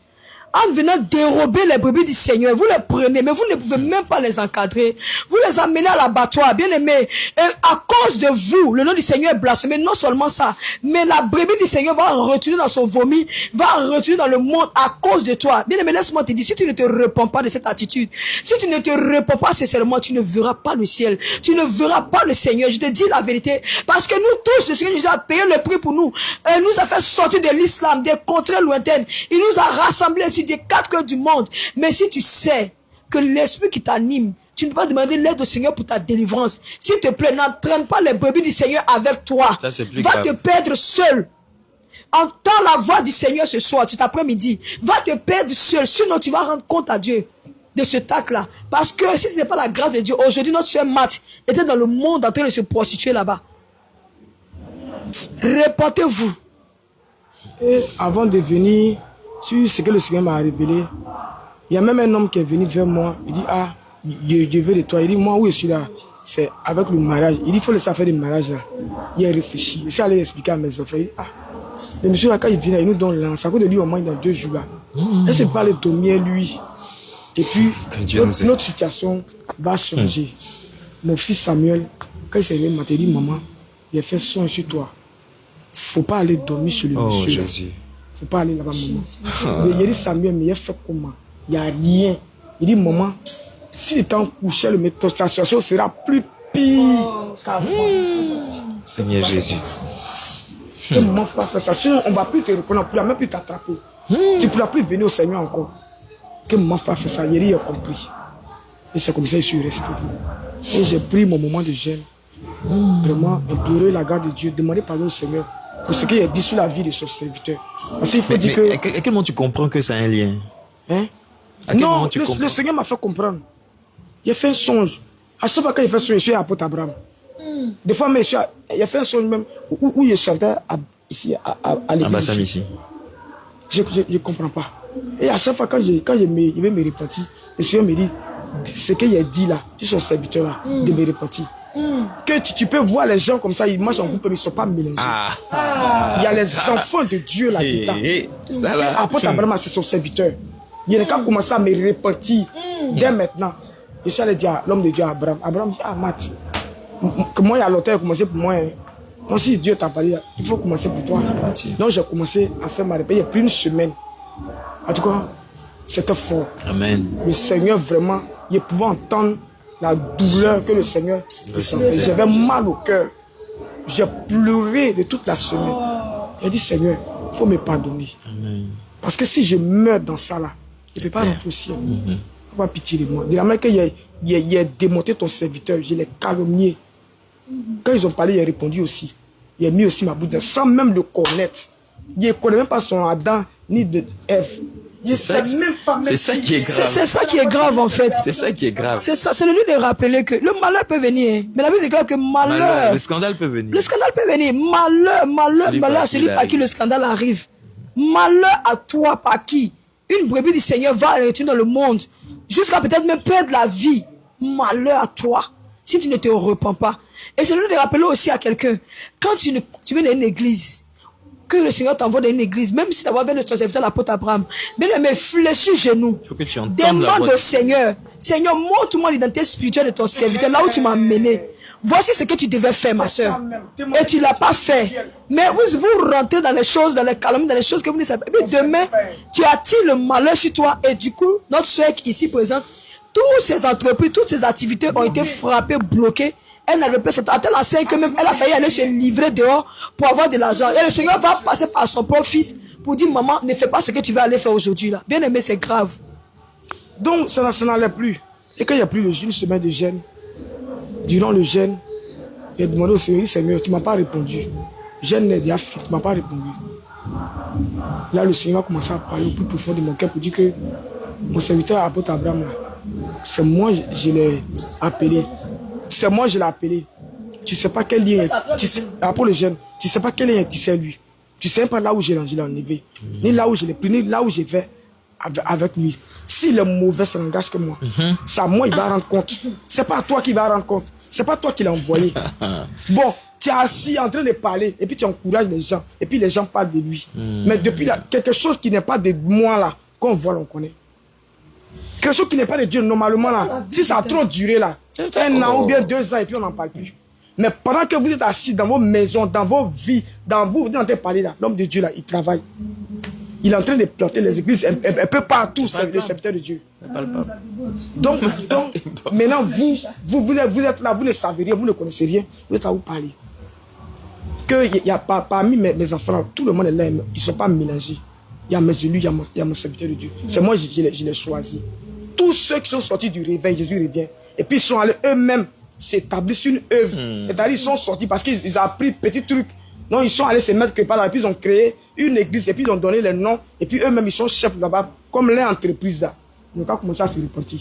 en venant dérober les brebis du Seigneur, vous les prenez, mais vous ne pouvez même pas les encadrer. Vous les amenez à l'abattoir, bien aimé. Et à cause de vous, le nom du Seigneur est blasphémé. Non seulement ça, mais la brebis du Seigneur va retourner dans son vomi, va retourner dans le monde à cause de toi. Bien aimé, laisse-moi te dire, si tu ne te réponds pas de cette attitude, si tu ne te réponds pas sincèrement, tu ne verras pas le ciel. Tu ne verras pas le Seigneur. Je te dis la vérité. Parce que nous tous, le Seigneur Jésus a payé le prix pour nous. Il nous a fait sortir de l'islam, des contrées lointaines. Il nous a rassemblés des 4 coins du monde. Mais si tu sais que l'esprit qui t'anime, tu ne peux pas demander l'aide au Seigneur pour ta délivrance. S'il te plaît, n'entraîne pas les brebis du Seigneur avec toi. Ça, va te perdre seul. Entends la voix du Seigneur ce soir, cet après-midi. Va te perdre seul. Sinon, tu vas rendre compte à Dieu de ce tac-là. Parce que si ce n'est pas la grâce de Dieu, aujourd'hui, notre soeur Matt était dans le monde en train de se prostituer là-bas. Répentez-vous. Et avant de venir sur ce que le Seigneur m'a révélé, il y a même un homme qui est venu vers moi. Il dit, ah, je veux de toi. Il dit, moi, où je suis là? C'est avec le mariage. Il dit, il faut laisser faire le mariage là. Il a réfléchi. Je suis allé expliquer à mes enfants. Il dit, ah, le monsieur là, quand il vient, il nous donne l'an. Ça coûte de lui au moins dans 2 jours là. Elle se parle de dormir lui. Et puis, notre situation va changer. Mon fils Samuel, quand il s'est levé, il m'a dit, maman, il a fait soin sur toi. Faut pas aller dormir sur le monsieur. Oh Jésus. Faut pas aller là-bas, maman. Il dit, Samuel, mais il a fait comment? Il n'y a rien. Il dit, maman, s'il était en couché, ta situation sera plus pire qu'avant. Seigneur Jésus. Et maman, faut pas faire ça. Sinon, on ne va plus te reconnaître, on ne va même plus t'attraper. Tu ne pourras plus venir au Seigneur encore. Que maman, faut pas faire ça. Il a compris. Et c'est comme ça que je suis resté. Et j'ai pris mon moment de jeûne. Vraiment, implorer la grâce de Dieu, demander pardon au Seigneur pour ce qu'il a dit sur la vie de son serviteur. Parce qu'il faut dire que. À quel moment tu comprends que ça a un lien? Hein? Non, le Seigneur m'a fait comprendre. Il a fait un songe. À chaque fois qu'il a fait un songe, je suis à l'apôtre Abraham. Des fois, mais il a fait un songe même où il chantait ici à l'église. Ici. Je ne comprends pas. Et à chaque fois, quand je vais me repentir, le Seigneur me dit ce qu'il a dit là, sur son serviteur là, de me repentir. Que tu peux voir les gens comme ça, ils marchent en groupe, mais ils ne sont pas mélangés. Il y a les enfants de Dieu là-dedans. Apôtre Abraham, c'est son serviteur. Il a quand commencé à me repentir dès maintenant. Je suis allé dire à l'homme de Dieu, Abraham. Abraham dit, ah Matt, comment il y a longtemps, il a commencé pour moi. Donc si Dieu t'a parlé, il faut commencer pour toi. Donc j'ai commencé à faire ma réponse. Il y a plus d'une semaine. En tout cas, c'était fort. Amen. Le Seigneur vraiment, il pouvait entendre la douleur que le Seigneur ressentait. J'avais mal au cœur. J'ai pleuré de toute la semaine. J'ai dit, Seigneur, il faut me pardonner. Amen. Parce que si je meurs dans ça là, je ne peux pas rentrer au ciel. Pas pitié de moi. De la manière qu'il a démonté ton serviteur, je l'ai calomnié. Quand ils ont parlé, il a répondu aussi. Il a mis aussi ma bouche sans même le connaître. Il ne connaît même pas son Adam ni de Ève. C'est ça qui est grave. C'est ça qui est grave en fait. C'est ça qui est grave. C'est ça, c'est le lieu de rappeler que le malheur peut venir. Mais la Bible déclare que malheur. Le scandale peut venir. Le scandale peut venir. Malheur à celui par qui le scandale arrive. Malheur à toi par qui une brebis du Seigneur va retourner dans le monde jusqu'à peut-être même perdre la vie. Malheur à toi si tu ne te repens pas. Et c'est le lieu de rappeler aussi à quelqu'un, quand tu viens dans une église, que le Seigneur t'envoie dans une église, même si tu vas vers le serviteur l'apôtre Abraham, bien aimé, fléchis genoux. Demande au Seigneur, Seigneur, montre-moi l'identité spirituelle de ton serviteur, là où tu m'as mené. Voici ce que tu devais faire, ma soeur. Et tu ne l'as pas fait. Mais vous rentrez dans les choses, dans les calomnies, dans les choses que vous ne savez pas. Et puis demain, tu attires le malheur sur toi. Et du coup, notre soeur ici présente, toutes ces entreprises, toutes ces activités ont été frappées, bloquées. Elle n'avait pas cette attelle enseigne que même elle a failli aller se livrer dehors pour avoir de l'argent. Et le Seigneur va passer par son propre fils pour dire, maman, ne fais pas ce que tu vas aller faire aujourd'hui là. Bien aimé, c'est grave. Donc ça n'allait plus. Et quand il n'y a plus une semaine de jeûne, durant le jeûne, j'ai demandé au Seigneur, Seigneur, tu ne m'as pas répondu. Jeûne n'est déjà fini, tu ne m'as pas répondu. Là, le Seigneur a commencé à parler au plus profond de mon cœur pour dire que mon serviteur, apôtre Abraham, c'est moi, je l'ai appelé. C'est moi, je l'ai appelé. Tu ne sais pas quel lien, pour le jeune, tu ne sais pas quel lien tissé lui. Tu ne sais pas là où je l'ai enlevé, ni là où je l'ai pris, ni là où je vais avec lui. S'il est mauvais, ça n'engage que moi. C'est à moi, il va rendre compte. Ce n'est pas à toi qui va rendre compte. Ce n'est pas toi qui l'as envoyé. Bon, tu es assis en train de parler, et puis tu encourages les gens, et puis les gens parlent de lui. Mais depuis là, quelque chose qui n'est pas de moi là, qu'on voit, on connaît. Quelque chose qui n'est pas de Dieu, normalement là, si ça a trop duré là, 1 an ou bien 2 ans et puis on n'en parle plus. Mais pendant que vous êtes assis dans vos maisons, dans vos vies, vous êtes en train de parler là, l'homme de Dieu là, il travaille. Il est en train de planter les églises un peu partout, c'est le serviteur de Dieu. Donc maintenant vous êtes là, vous ne savez rien, vous ne connaissez rien, vous êtes là où parler. Il y a parmi mes enfants, tout le monde est là, ils ne sont pas mélangés. Il y a mes élus, il y a mon serviteur de Dieu. C'est moi, je l'ai choisi. Tous ceux qui sont sortis du réveil, Jésus revient. Et puis ils sont allés eux-mêmes s'établir sur une œuvre. C'est-à-dire ils sont sortis parce qu'ils ont appris petits trucs. Non, ils sont allés se mettre quelque part là. Et puis ils ont créé une église. Et puis ils ont donné les noms. Et puis eux-mêmes, ils sont chefs là-bas. Comme l'entreprise là. Ils n'ont pas commencé à se repentir.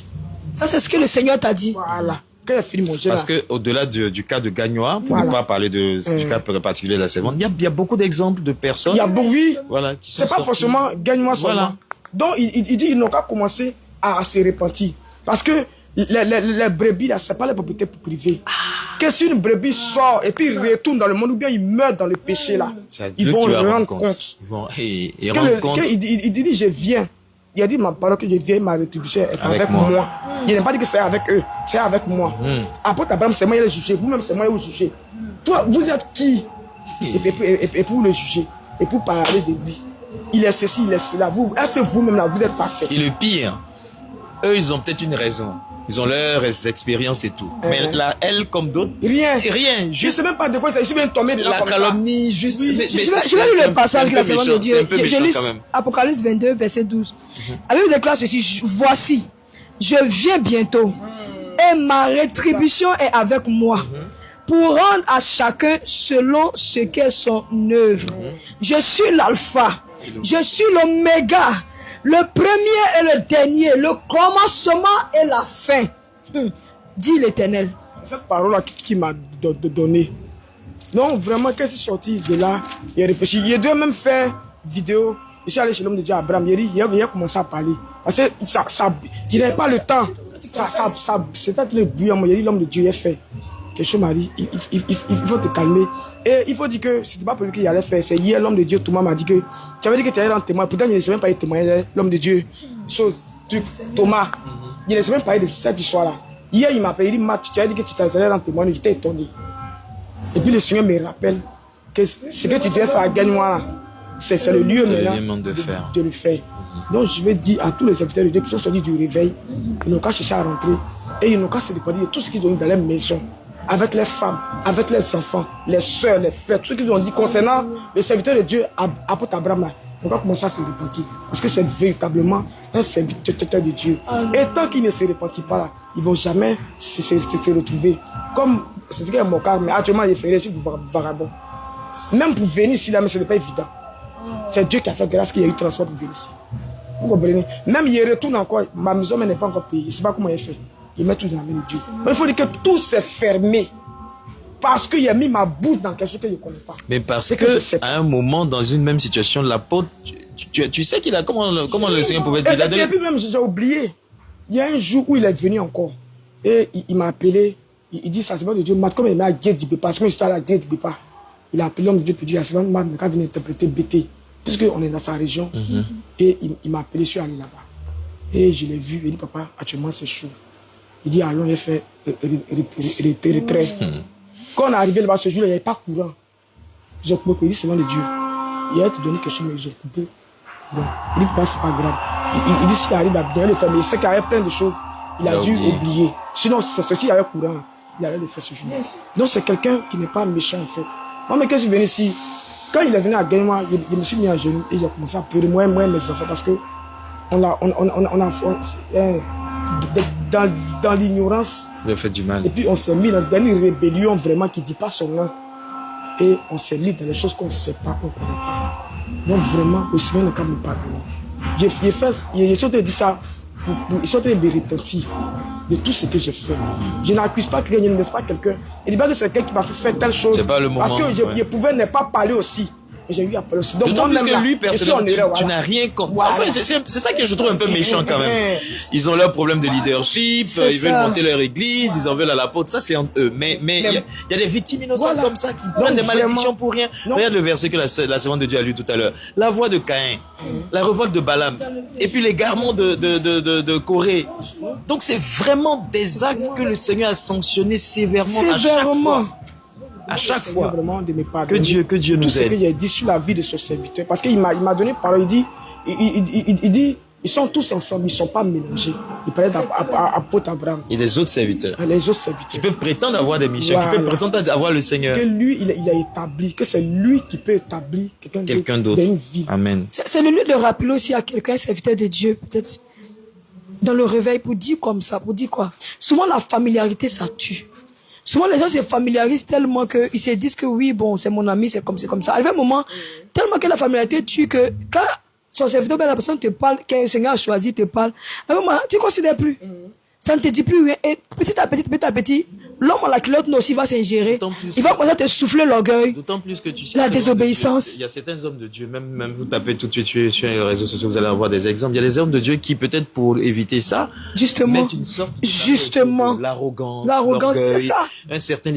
Ça, c'est ce que le Seigneur t'a dit. Voilà. Quand il a fini mon jeûne. Parce qu'au-delà du cas de Gagnoa, pour ne pas parler du cas particulier de la servante, il y a beaucoup d'exemples de personnes. Il y a beaucoup, oui. Voilà, c'est pas forcément Gagnoa seulement. Voilà. Donc il dit qu'ils n'ont qu'à commencer à se repentir. Parce que les brebis, là, ce n'est pas les propriétés privées. Que si une brebis sort et puis retourne dans le monde, ou bien il meurt dans le péché, là, ils vont rendre compte. Il dit, je viens. Il a dit, ma parole que je viens, ma rétribution est avec moi. Il n'a pas dit que c'est avec eux, c'est avec moi. Apôtre Abraham, c'est moi qui l'ai jugé. Vous-même, c'est moi qui vous jugez. Toi, vous êtes qui et pour le juger, et pour parler de lui. Il est ceci, il est cela. Est-ce que vous-même, là, vous êtes parfait? Et le pire, eux, ils ont peut-être une raison. Ils ont leurs expériences et tout. Mais là, elle, comme d'autres, rien. Je ne sais même pas de quoi ça. Je viens de tomber la calomnie, juste. Oui. Je vais lire le passage que la servante de Dieu. Je lis Apocalypse 22, verset 12. La Bible déclare ceci: voici, je viens bientôt, et ma rétribution est avec moi, pour rendre à chacun selon ce qu'est son œuvre. Je suis l'alpha, je suis l'oméga, le premier et le dernier, le commencement et la fin, dit l'Éternel. Cette parole-là qui m'a donné. Non, vraiment, qu'est-ce qui est sorti de là? Il a réfléchi. Il a dû même faire vidéo. Je suis allé chez l'homme de Dieu, Abraham. Il a commencé à parler. Parce que il n'avait pas le temps. C'était le bouillant. Il a dit, l'homme de Dieu, il a fait. Quelque chose m'a dit, il faut te calmer. Et il faut dire que ce n'était pas pour lui qu'il allait faire. C'est hier, l'homme de Dieu, Thomas m'a dit que tu avais dit que tu allais rendre témoin. Pourtant, il ne savait même pas témoigner. L'homme de Dieu, Thomas, il ne savait même pas de cette histoire-là. Hier, il m'a appelé, il dit, Matt, tu avais dit que tu allais rendre témoin. J'étais étonné. Et puis le Seigneur me rappelle que ce que tu devais faire à Gagnoa, c'est le lieu maintenant de le faire. Donc je vais dire à tous les serviteurs de Dieu qui sont sortis du réveil, ils n'ont qu'à chercher à rentrer et ils n'ont qu'à se dépendre de tout ce qu'ils ont eu dans leur maison, avec les femmes, avec les enfants, les soeurs, les frères, tout ce qu'ils ont dit concernant le serviteur de Dieu, apôtre Abraham. On va commencer à se repentir. Parce que c'est véritablement un serviteur de Dieu. Et tant qu'ils ne se repentent pas là, ils ne vont jamais se retrouver. Comme c'est ce qu'il y a mon cas, mais actuellement il est ferré sur vagabond. Même pour venir ici là, mais ce n'est pas évident. C'est Dieu qui a fait grâce qu'il y a eu transport pour venir ici. Vous comprenez? Même il retourne encore, ma maison n'est pas encore payée. Je ne sais pas comment il fait. Il met tout dans la main de Dieu. Mais il faut dire que tout s'est fermé. Parce qu'il a mis ma bouche dans quelque chose que je ne connais pas. Mais parce que à un moment, dans une même situation, l'apôtre, tu sais qu'il a comment le Seigneur pouvait dire. Et puis même, j'ai oublié. Il y a un jour où il est venu encore. Et il m'a appelé. Il dit, ça c'est de Dieu, Matt, comme il m'a dit Dibepa, parce que je suis à la Dibepa. Il a appelé l'homme de Dieu pour dire, c'est Matt, mais quand il vient interpréter BT, puisqu'on est dans sa région. Et il m'a appelé, je suis allé là-bas. Et je l'ai vu, il dit, papa, actuellement c'est chaud. Il dit, allons, il a fait retrait. Quand on est arrivé là-bas ce jour-là, il n'y avait pas courant. Ils ont coupé, il dit, c'est de Dieu. Il a te donné quelque chose, mais ils ont coupé. Bon, il dit, papa, c'est pas grave. Il dit, s'il arrive à bien le faire, mais il sait qu'il y avait plein de choses. il a dû oublier. Sinon, s'il y avait courant, il allait le faire ce jour. Donc, c'est quelqu'un qui n'est pas méchant, en fait. Moi, mais quand je suis venu ici, quand il est venu à Gaïma, je me suis mis à genoux et j'ai commencé à pleurer, moi et mes enfants, parce que dans l'ignorance. Il a fait du mal. Et puis, on s'est mis dans une rébellion vraiment qui ne dit pas son nom. Et on s'est mis dans les choses qu'on ne sait pas, qu'on ne connaît pas. Donc, vraiment, le Seigneur n'a qu'à me pardonner. Ils sont en train de dire ça, ils sont en train de me repentir de tout ce que j'ai fait. Je n'accuse pas quelqu'un, je ne laisse pas quelqu'un. Je ne dis pas que c'est quelqu'un qui m'a fait faire telle chose. C'est pas le moment. Parce que je pouvais ne pas parler aussi. Et j'ai eu à parler aussi. D'autant plus que lui, personnellement, tu n'as rien contre. Voilà. Enfin, c'est ça que je trouve un peu méchant quand même. Ils ont leur problème de leadership, ils veulent monter leur église, ils en veulent à l'apôtre. Ça, c'est entre eux. Mais il y a des victimes innocentes comme ça qui prennent des malédictions pour rien. Regarde le verset que la servante de Dieu a lu tout à l'heure. La voix de Caïn, la révolte de Balaam, et puis l'égarement de Corée. Donc, c'est vraiment des actes que le Seigneur a sanctionnés sévèrement à chaque fois. À chaque fois, que Dieu nous aide. Tout ce que j'ai dit sur la vie de ce serviteur, parce qu'il m'a donné parole, il dit, ils sont tous ensemble, ils ne sont pas mélangés. Il parlait d'apôtre Abraham. Et des autres serviteurs. Les autres serviteurs. Qui peuvent prétendre avoir des missions, qui peuvent prétendre avoir le Seigneur. Que lui, il a établi, que c'est lui qui peut établir quelqu'un d'autre. Amen. C'est le lieu de rappeler aussi à quelqu'un, un serviteur de Dieu, peut-être, dans le réveil, pour dire comme ça, pour dire quoi? Souvent, la familiarité, ça tue. Souvent, les gens se familiarisent tellement qu'ils se disent que oui, bon, c'est mon ami, c'est comme ça. Arrive un moment, tellement que la familiarité tue que quand son serviteur, la personne te parle, qu'un Seigneur a choisi te parle, à un moment, tu ne considères plus. Ça ne te dit plus rien. Et petit à petit, l'homme à la culotte aussi va s'ingérer. Il va commencer à te souffler l'orgueil. D'autant plus que tu sais. La désobéissance. Il y a certains hommes de Dieu, même vous tapez tout de suite sur les réseaux sociaux, vous allez avoir des exemples. Il y a des hommes de Dieu qui, peut-être pour éviter ça, mettent une sorte de l'arrogance, c'est ça. Un certain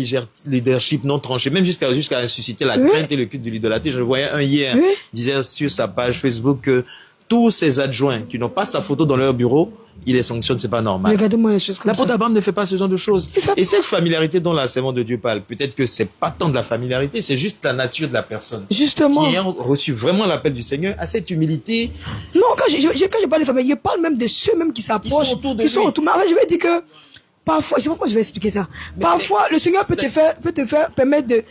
leadership non tranché, même jusqu'à susciter la crainte et le culte de l'idolâtrie. Je voyais un hier, disait sur sa page Facebook que tous ses adjoints qui n'ont pas sa photo dans leur bureau, il les sanctionne, c'est pas normal. Regardez-moi les choses comme ça. L'apôtre Abraham ne fait pas ce genre de choses. Et cette familiarité dont la servante de Dieu parle, peut-être que c'est pas tant de la familiarité, c'est juste la nature de la personne. Justement. Qui ayant reçu vraiment l'appel du Seigneur, à cette humilité. Non, quand je parle de famille, je parle même de ceux même qui s'approchent, qui sont autour. Mais je vais dire que, parfois, c'est pourquoi je vais expliquer ça. Parfois, le Seigneur peut te faire permettre à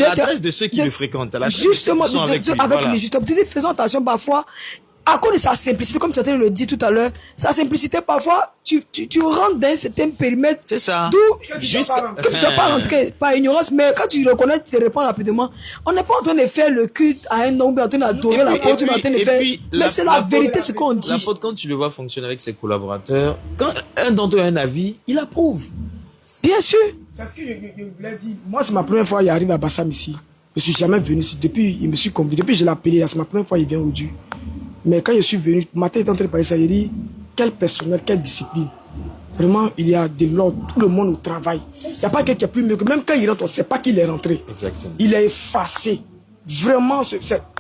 l'adresse de ceux qui le fréquentent, à l'adresse justement, de ceux qui sont avec lui, lui, justement. Faisons attention parfois. À cause de sa simplicité, comme certains le disent tout à l'heure, sa simplicité, parfois, tu rentres dans un certain périmètre. C'est ça. D'où, que tu ne dois pas rentrer par ignorance, mais quand tu le reconnais, tu te réponds rapidement. On n'est pas en train de faire le culte à un homme, en train d'adorer l'apôtre, en train de faire. Mais c'est la vérité, ce qu'on dit. L'apôtre, quand tu le vois fonctionner avec ses collaborateurs, quand un d'entre eux a un avis, il approuve. Bien sûr. C'est ce que je voulais dire. Moi, c'est ma première fois qu'il arrive à Bassam ici. Je ne suis jamais venu ici. Depuis, il me suis convié. Depuis, je l'ai appelé. C'est ma première fois qu'il vient au Dieu. Mais quand je suis venu, matin, il est en train de parler ça, il dit, quel personnel, quelle discipline. Vraiment, il y a de l'ordre, tout le monde au travail. Il n'y a pas quelqu'un qui est plus mieux que même quand il rentre, on ne sait pas qu'il est rentré. Exactement. Il est effacé. Vraiment,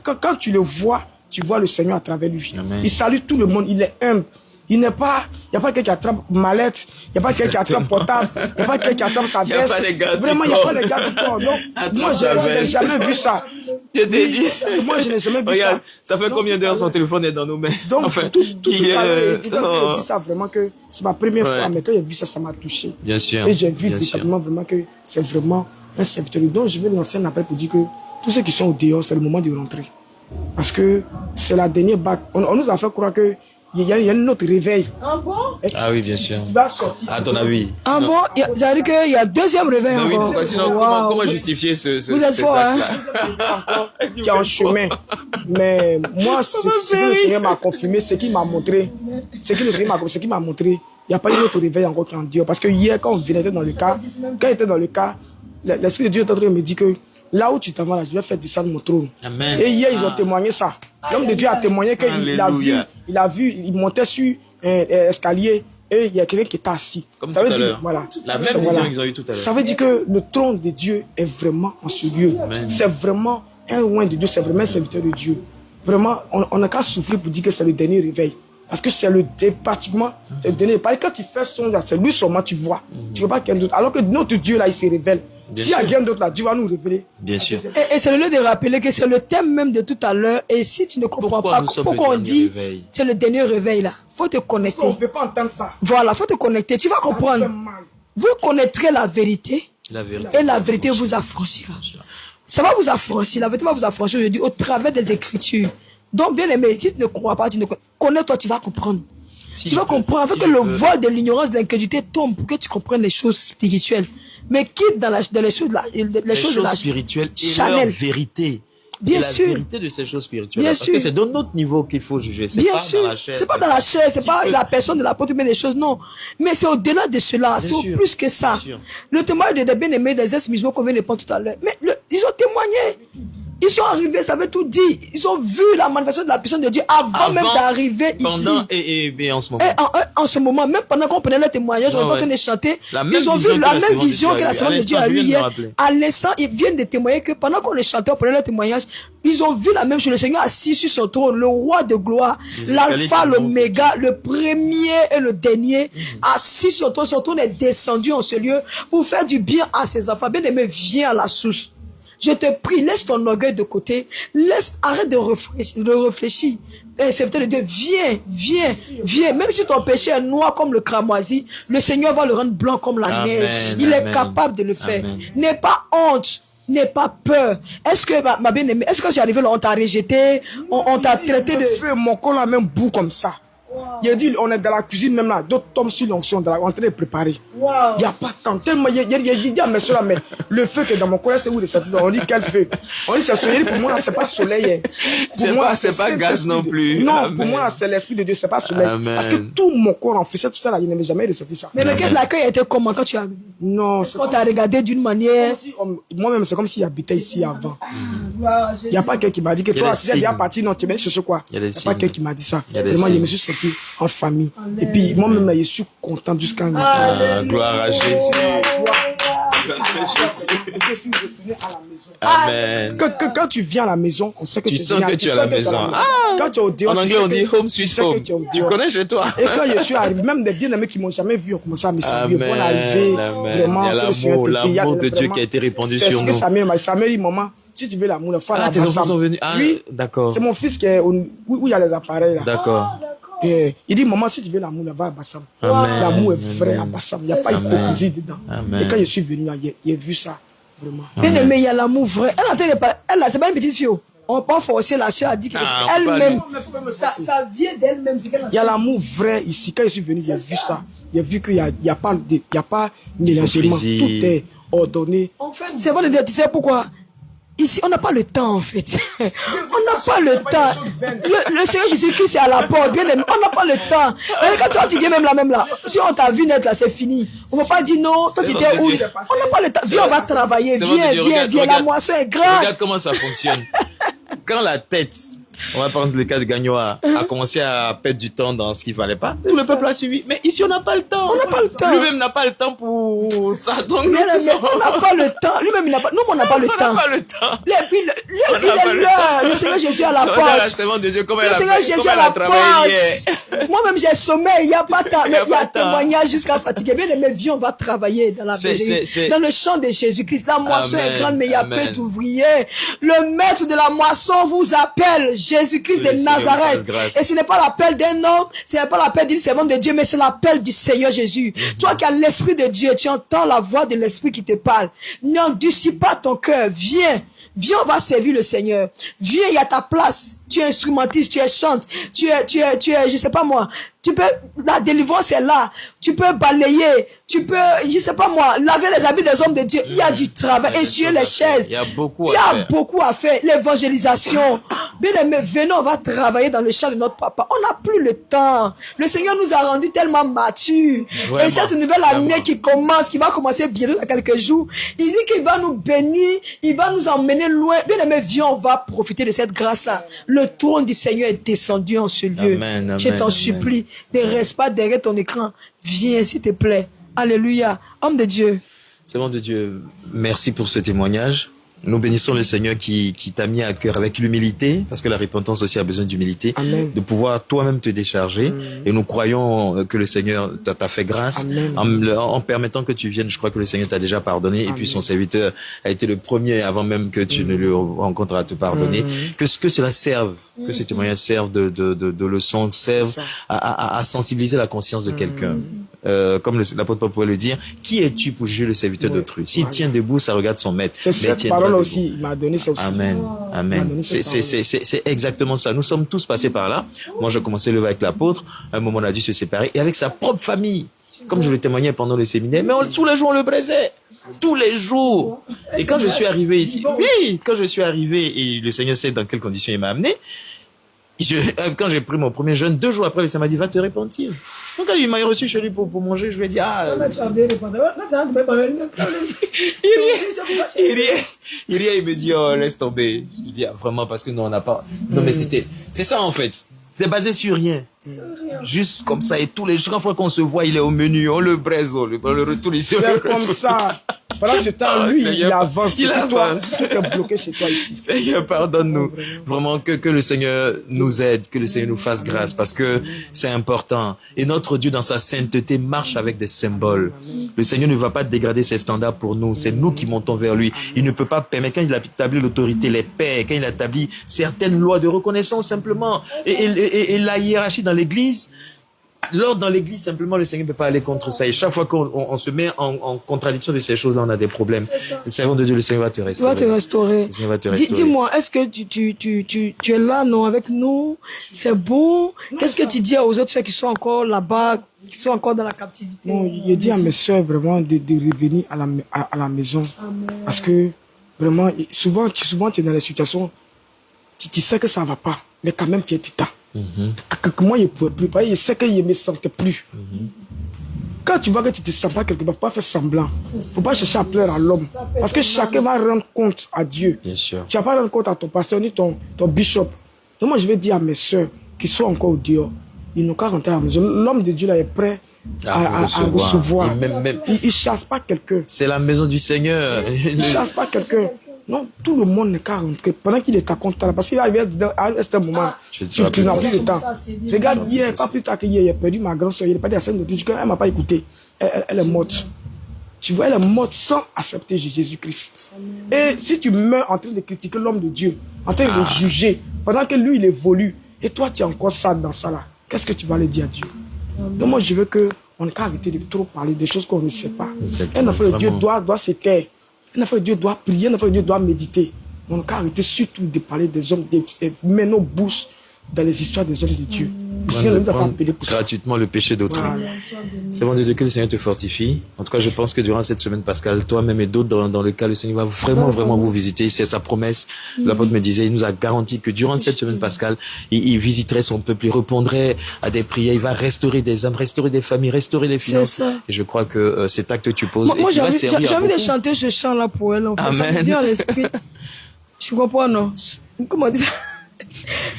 quand tu le vois, tu vois le Seigneur à travers lui. Amen. Il salue tout le monde, il est humble. Il n'y a pas quelqu'un qui attrape mallette, il n'y a pas quelqu'un qui attrape portable, il n'y a pas quelqu'un qui attrape sa veste. Vraiment, il n'y a pas de gars du corps. Moi, je n'ai jamais vu ça. Je t'ai dit. Moi, je n'ai jamais vu Regarde, ça. ça fait combien d'heures son téléphone est dans nos mains? Donc, enfin, tout à l'heure, je dis ça vraiment que c'est ma première fois, mais quand j'ai vu ça, ça m'a touché. Bien sûr. Et j'ai vu véritablement vraiment que c'est vraiment un serviteur. Donc, je vais lancer un appel pour dire que tous ceux qui sont au dehors, c'est le moment de rentrer. Parce que c'est la dernière bague. On nous a fait croire que il y a un autre réveil. Ah bon? Ah oui, bien sûr. Tu vas sortir. À ton avis. Ah bon? Ça veut dire qu'il y a deuxième réveil non, encore. Oui, pourquoi sinon, comment justifier ce Vous êtes fort, hein? Qui est en chemin. Mais moi, c'est ce que le Seigneur m'a confirmé, ce qu'il m'a montré. Ce qui m'a montré, il n'y a pas eu autre réveil encore qui est en Dieu. Parce que hier, quand on venait dans le cas, l'Esprit de Dieu est en train de me dire que là où tu t'en vas, là, je vais faire descendre mon trône. Amen. Et hier, ils ont témoigné ça. L'homme de Dieu a témoigné qu'il a vu, il montait sur un escalier et il y a quelqu'un qui était assis. Comme ça tout veut à dire, l'heure. voilà. La même vision qu'ils ont eu tout à l'heure. Ça veut dire que le trône de Dieu est vraiment en ce lieu. C'est vraiment un roi de Dieu, c'est vraiment un serviteur de Dieu. Vraiment, on n'a qu'à souffrir pour dire que c'est le dernier réveil. Parce que c'est pratiquement le dernier. Parce que quand tu fais son là, c'est lui seulement tu vois. Tu ne vois pas quelqu'un d'autre. Alors que notre Dieu là, il se révèle. S'il y a rien d'autre là, Dieu va nous révéler. Bien sûr. Et c'est le lieu de rappeler que c'est le thème même de tout à l'heure. Et si tu ne comprends pas pourquoi on dit c'est le dernier réveil là, faut te connecter. On ne peut pas entendre ça. Voilà, faut te connecter. Tu vas comprendre. Vous connaîtrez la vérité. Et la vérité vous affranchira. Ça va vous affranchir. La vérité va vous affranchir aujourd'hui au travers des Écritures. Donc, bien aimé, si tu ne crois pas, tu ne connais-toi, tu vas comprendre. Tu vas comprendre. Afin que le voile de l'ignorance, de l'incrédulité tombe pour que tu comprennes les choses spirituelles. Mais quitte dans les choses spirituelles et Chanel. leur vérité. Bien et sûr. la vérité de ces choses spirituelles. Bien parce sûr. que c'est dans notre niveau qu'il faut juger. C'est Bien pas sûr. dans la chair. C'est pas dans la chair, c'est pas la personne de l'apôtre, mais des choses, non. Mais c'est au-delà de cela, c'est plus que ça. Le témoignage des bien-aimés des ex-musulmans qu'on vient de prendre tout à l'heure. Mais ils ont témoigné. Ils sont arrivés, ça veut tout dire. Ils ont vu la manifestation de la puissance de Dieu avant même d'arriver ici. Pendant et en ce moment. En ce moment, même pendant qu'on prenait le témoignage, on était en train de chanter, ils ont vu la même vision que la séance de Dieu a eu hier. À l'instant, ils viennent de témoigner que pendant qu'on les chantait, on prenait le témoignage, ils ont vu la même chose. Le Seigneur assis sur son trône, le roi de gloire, l'alpha, l'oméga, le premier et le dernier, assis sur son trône est descendu en ce lieu pour faire du bien à ses enfants. Bien aimé, viens à la source. Je te prie, laisse ton orgueil de côté, arrête de réfléchir. Serviteur de Dieu, viens. Même si ton péché est noir comme le cramoisi, le Seigneur va le rendre blanc comme la neige. Il est capable de le faire. N'aie pas honte. N'aie pas peur. Est-ce que, ma bien-aimée, est-ce que j'ai arrivé là, on t'a rejeté, on t'a traité de... Mon corps a même bout comme ça. Il a dit, on est dans la cuisine même là, d'autres tombent sur l'onction, en train de préparer. Il n'y a pas de temps. Tellement, il y a monsieur là, mais le feu qui est dans mon corps, c'est où de cette saison? On dit quel feu? On dit c'est soleil, pour moi, c'est pas soleil. C'est pas gaz non plus. Non, pour moi, c'est l'esprit de Dieu, c'est pas soleil. Parce que tout mon corps en faisait tout ça là, il n'avait jamais ressenti ça. Mais l'accueil était comment quand tu as... Non, c'est quand tu as regardé d'une manière... Moi-même, c'est comme s'il habitait ici avant. Il n'y a pas quelqu'un qui m'a dit que toi, si elle est partie, non, tu viens chercher quoi? Il n'y a pas quelqu'un qui m'a dit ça. Vraiment, je me suis senti en famille. Et puis, moi-même, je suis content jusqu'à maintenant. Gloire à Jésus. Amen. Quand tu viens à la maison, on sait que tu sens que tu es à la maison. Quand tu es au dehors, en anglais, on dit home sweet home. Tu connais chez toi. Et quand je suis arrivé, même des bien-aimés qui m'ont jamais vu ont commencé à me saluer. Pour arriver, vraiment, il y a l'amour de Dieu qui a été répandu sur nous. Samuel dit, maman, si tu veux l'amour, il faut aller à tes enfants sont venus. Oui, d'accord. C'est mon fils qui est où il y a les appareils là. D'accord. Il dit, maman, si tu veux l'amour, va à Bassam. L'amour est vrai à Bassam. Il n'y a pas d'hypocrisie dedans. Et quand je suis venu, j'ai vu ça. Vraiment. Bien aimé, il y a l'amour vrai. Elle, c'est pas une petite fille. On va pas forcer la soeur à dire quelque chose. Elle-même, ça vient d'elle-même. Il y a l'amour vrai ici. Quand je suis venu, j'ai vu ça. J'ai vu qu'il n'y a pas mélangement. Tout est ordonné. En fait, c'est vrai de dire, tu sais pourquoi? Ici, on n'a pas le temps, en fait. On n'a pas le temps. Le Seigneur Jésus-Christ est à la porte, bien aimé. On n'a pas le temps. Et quand toi, tu viens même là. Si on t'a vu naître là, c'est fini. On ne va pas dire non. Toi, tu étais où? On n'a pas le temps. Viens, on va travailler. Viens. La moisson est grande. Regarde comment ça fonctionne. Quand la tête, on va prendre le cas de Gagnoa, a commencé à perdre du temps dans ce qu'il fallait pas. Tout le peuple a suivi. Mais ici, on n'a pas le temps. On n'a pas le temps. Lui-même n'a pas le temps pour ça. Donc, mais on n'a pas le temps. Lui-même, il n'a pas. Nous, on n'a pas le temps. On n'a pas le temps. Et puis, il est là. Le Seigneur Jésus à la porte. Le Seigneur Jésus à la porte. Moi-même, j'ai sommeil. Il n'y a pas de temps. Mais il y a témoignage jusqu'à fatiguer. Bien aimé, viens, on va travailler dans la bergerie. Dans le champ de Jésus-Christ. La moisson est grande, mais il y a peu d'ouvriers. Le maître de la moisson vous appelle. Jésus-Christ de Nazareth. Et ce n'est pas l'appel d'un homme, ce n'est pas l'appel d'une servante de Dieu, mais c'est l'appel du Seigneur Jésus. Toi qui as l'Esprit de Dieu, tu entends la voix de l'Esprit qui te parle. N'endurcis pas ton cœur. Viens, on va servir le Seigneur. Viens, il y a ta place. Tu es instrumentiste, tu es chante, tu es, je sais pas moi. Tu peux, la délivrance est là. Tu peux balayer. Tu peux, je sais pas moi, laver les habits des hommes de Dieu. Il y a du travail. Essuyer les chaises. Il y a beaucoup à faire. L'évangélisation. Bien aimé, venons, on va travailler dans le champ de notre papa. On n'a plus le temps. Le Seigneur nous a rendus tellement matures. Vraiment, et cette nouvelle année qui va commencer bientôt dans quelques jours, il dit qu'il va nous bénir, il va nous emmener loin. Bien aimé, viens, on va profiter de cette grâce-là. Le trône du Seigneur est descendu en ce lieu. Amen, je t'en supplie, ne reste pas derrière ton écran. Viens, s'il te plaît. Alléluia. Homme de Dieu. Seigneur de Dieu, merci pour ce témoignage. Nous bénissons le Seigneur qui t'a mis à cœur avec l'humilité, parce que la repentance aussi a besoin d'humilité, de pouvoir toi-même te décharger. Et nous croyons que le Seigneur t'a fait grâce. En permettant que tu viennes, je crois que le Seigneur t'a déjà pardonné. Et puis son serviteur a été le premier, avant même que tu ne le rencontres, à te pardonner. Que cela serve, que ce témoignage serve de leçon, serve à sensibiliser la conscience de quelqu'un. Comme l'apôtre Paul pouvait le dire, qui es-tu pour juger le serviteur d'autrui? S'il tient debout, ça regarde son maître. C'est cette parole aussi, il m'a donné ça aussi. Amen, amen. C'est exactement ça. Nous sommes tous passés par là. Moi, je commençais le avec l'apôtre. À un moment, on a dû se séparer. Et avec sa propre famille, comme je le témoignais pendant le séminaire, mais tous les jours, on le braisait. Tous les jours. Et quand je suis arrivé ici, oui, quand je suis arrivé, et le Seigneur sait dans quelles conditions il m'a amené, quand j'ai pris mon premier jeûne, 2 jours après, le Seigneur m'a dit, va te repentir. Donc, quand il m'a reçu chez lui pour manger, je lui ai dit, il riait, il me dit, oh, laisse tomber. Je dis, vraiment, parce que non, on n'a pas, non, mais c'est ça, en fait. C'est basé sur rien. Juste comme ça. Et tous les jours, chaque fois qu'on se voit, il est au menu. On le braise, on le retourne ici. C'est comme ça. Pendant ce temps, lui, il avance. Il avance. Toi, tu es bloqué chez toi ici. Seigneur, pardonne-nous. Vraiment, que le Seigneur nous aide, que le Seigneur nous fasse grâce, parce que c'est important. Et notre Dieu, dans sa sainteté, marche avec des symboles. Le Seigneur ne va pas dégrader ses standards pour nous. C'est nous qui montons vers lui. Il ne peut pas permettre, quand il a établi l'autorité, les pères, quand il a établi certaines lois de reconnaissance simplement, et la hiérarchie dans l'église, l'ordre dans l'église, simplement, le Seigneur ne peut pas aller contre ça. Et chaque fois qu'on se met en contradiction de ces choses-là, on a des problèmes. Le Seigneur de Dieu, le Seigneur va te restaurer. Le Seigneur va te restaurer. Dis-moi, est-ce que tu es là, non, avec nous? C'est bon? Qu'est-ce que tu dis aux autres ceux qui sont encore là-bas, qui sont encore dans la captivité? Non, il dit à mes soeurs vraiment de revenir à la maison. Amen. Parce que vraiment, souvent tu es dans les situations, tu sais que ça ne va pas, mais quand même tu es tita. Moi, je ne pouvais plus parler, je sais que je ne me sentais plus. Quand tu vois que tu ne te sens pas quelque part, il ne faut pas faire semblant. Il ne faut pas chercher à plaire à l'homme. Parce que chacun va rendre compte à Dieu. Bien sûr. Tu ne vas pas rendre compte à ton pasteur ni ton bishop. Donc moi, je vais dire à mes soeurs qui sont encore au dehors, ils n'ont qu'à rentrer à la maison. L'homme de Dieu là est prêt à recevoir. Il ne chasse pas quelqu'un. C'est la maison du Seigneur. Il ne chasse pas quelqu'un. Non, tout le monde n'est qu'à rentrer pendant qu'il est à compte. Parce qu'il arrive à un moment, tu n'as plus de temps. Regarde, hier, pas plus tard qu'hier, j'ai perdu ma grande soeur. Il est pas dit à scène de Dieu, elle ne m'a pas écouté. Elle est morte. Tu vois, elle est morte sans accepter Jésus-Christ. Et si tu meurs en train de critiquer l'homme de Dieu, en train de le juger, pendant que lui, il évolue, et toi, tu es encore sale dans ça là, qu'est-ce que tu vas lui dire à Dieu? Donc moi, je veux qu'on n'ait qu'à arrêter de trop parler des choses qu'on ne sait pas. Un enfant de Dieu doit se taire. Un enfant de Dieu doit prier, un enfant de Dieu doit méditer. On n'a qu'à arrêter surtout de parler des hommes, de mettre nos bouches dans les histoires des hommes de Dieu. Le Seigneur ne nous a pas appelé pour ça. Gratuitement le péché d'autrui. Voilà. C'est bon de Dieu que le Seigneur te fortifie. En tout cas, je pense que durant cette semaine pascale, toi-même et d'autres dans le cas, le Seigneur va vraiment vous visiter. C'est sa promesse. L'apôtre me disait, il nous a garanti que durant cette semaine pascale, il visiterait son peuple, il répondrait à des prières, il va restaurer des âmes, restaurer des familles, restaurer des finances. Et je crois que cet acte que tu poses, moi j'ai envie de chanter ce chant-là pour elle. En fait. Amen. Ça me vient à l'esprit. Je comprends, non? Comment dire?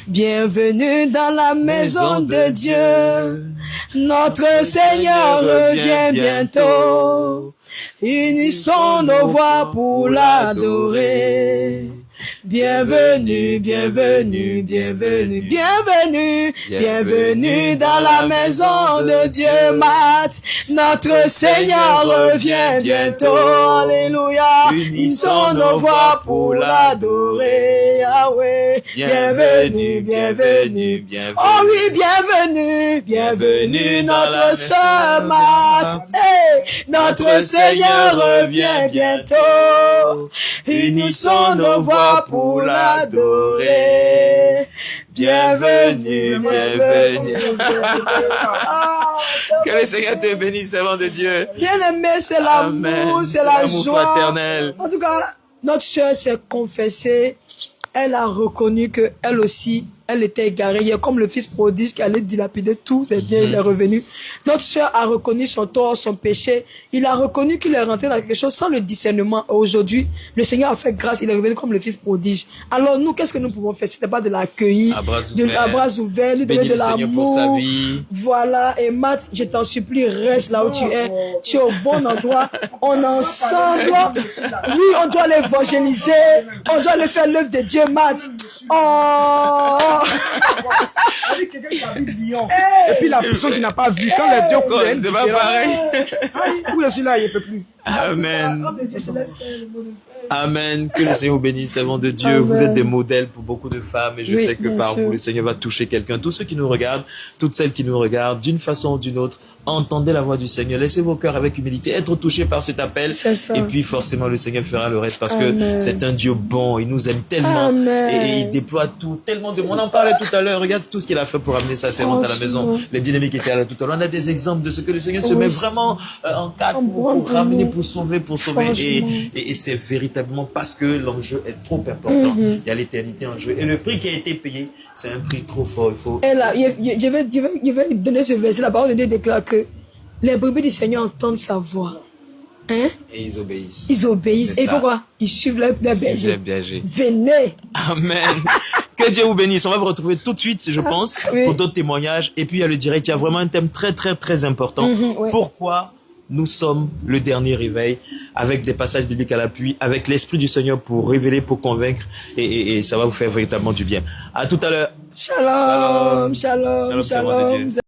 Bienvenue dans la maison de Dieu. Notre Seigneur revient bientôt. Unissons nos voix pour l'adorer. Bienvenue, bienvenue, bienvenue, bienvenue, bienvenue dans la maison de Dieu, Matt. Notre Seigneur revient bientôt, alléluia. Unissons nos voix pour l'adorer, Yahweh. Bienvenue, bienvenue, bienvenue. Oh oui, bienvenue, bienvenue notre sœur Matt. Hey, notre Seigneur revient bientôt. Unissons nos voix pour l'adorer. Bienvenue, bienvenue. Que le Seigneur te bénisse, servant de Dieu. Bien-aimé, c'est l'amour, c'est la joie. Fraternel. En tout cas, notre sœur s'est confessée. Elle a reconnu que elle aussi, Elle était égarée. Il est comme le fils prodige qui allait dilapider tous ses biens. Il est revenu. Notre sœur a reconnu son tort, son péché. Il a reconnu qu'il est rentré dans quelque chose sans le discernement. Aujourd'hui, le Seigneur a fait grâce. Il est revenu comme le fils prodige. Alors nous, qu'est-ce que nous pouvons faire? C'était pas de l'accueillir, à bras ouverts, lui donner de l'amour. Voilà. Et Matt, je t'en supplie, reste là où tu es. Tu es au bon endroit. On est ensemble. Oui, on doit l'évangéliser. On doit le faire l'œuvre de Dieu, Matt. Oh! Et puis la personne qui n'a pas vu, quand les deux coulent, elle va pareil. Où est-ce là, il ne peut plus. Amen. Amen. Que le Seigneur vous bénisse, servants de Dieu. Amen. Vous êtes des modèles pour beaucoup de femmes et je sais que par vous, le Seigneur va toucher quelqu'un. Tous ceux qui nous regardent, toutes celles qui nous regardent, d'une façon ou d'une autre, entendez la voix du Seigneur. Laissez vos cœurs avec humilité être touchés par cet appel. Et puis forcément, le Seigneur fera le reste parce que c'est un Dieu bon. Il nous aime tellement et il déploie tout. Tellement de... On en parlait tout à l'heure. Regarde tout ce qu'il a fait pour amener sa servante à la maison. Les bien-aimés qui étaient là tout à l'heure. On a des exemples de ce que le Seigneur se met vraiment en cadre pour ramener, pour sauver, et c'est véritablement parce que l'enjeu est trop important. Il y a l'éternité en jeu. Et le prix qui a été payé, c'est un prix trop fort. Il faut... Et là, je vais donner ce verset. La parole de Dieu déclare que les brebis du Seigneur entendent sa voix. Hein? Et ils obéissent. Ils obéissent. Et il faut quoi? Ils suivent les bergers. Venez. Amen. Que Dieu vous bénisse. On va vous retrouver tout de suite, je pense, pour d'autres témoignages. Et puis il y a le direct. Il y a vraiment un thème très, très, très important. Pourquoi nous sommes le dernier réveil, avec des passages bibliques à l'appui, avec l'Esprit du Seigneur pour révéler, pour convaincre, et ça va vous faire véritablement du bien. À tout à l'heure. Shalom, shalom, shalom.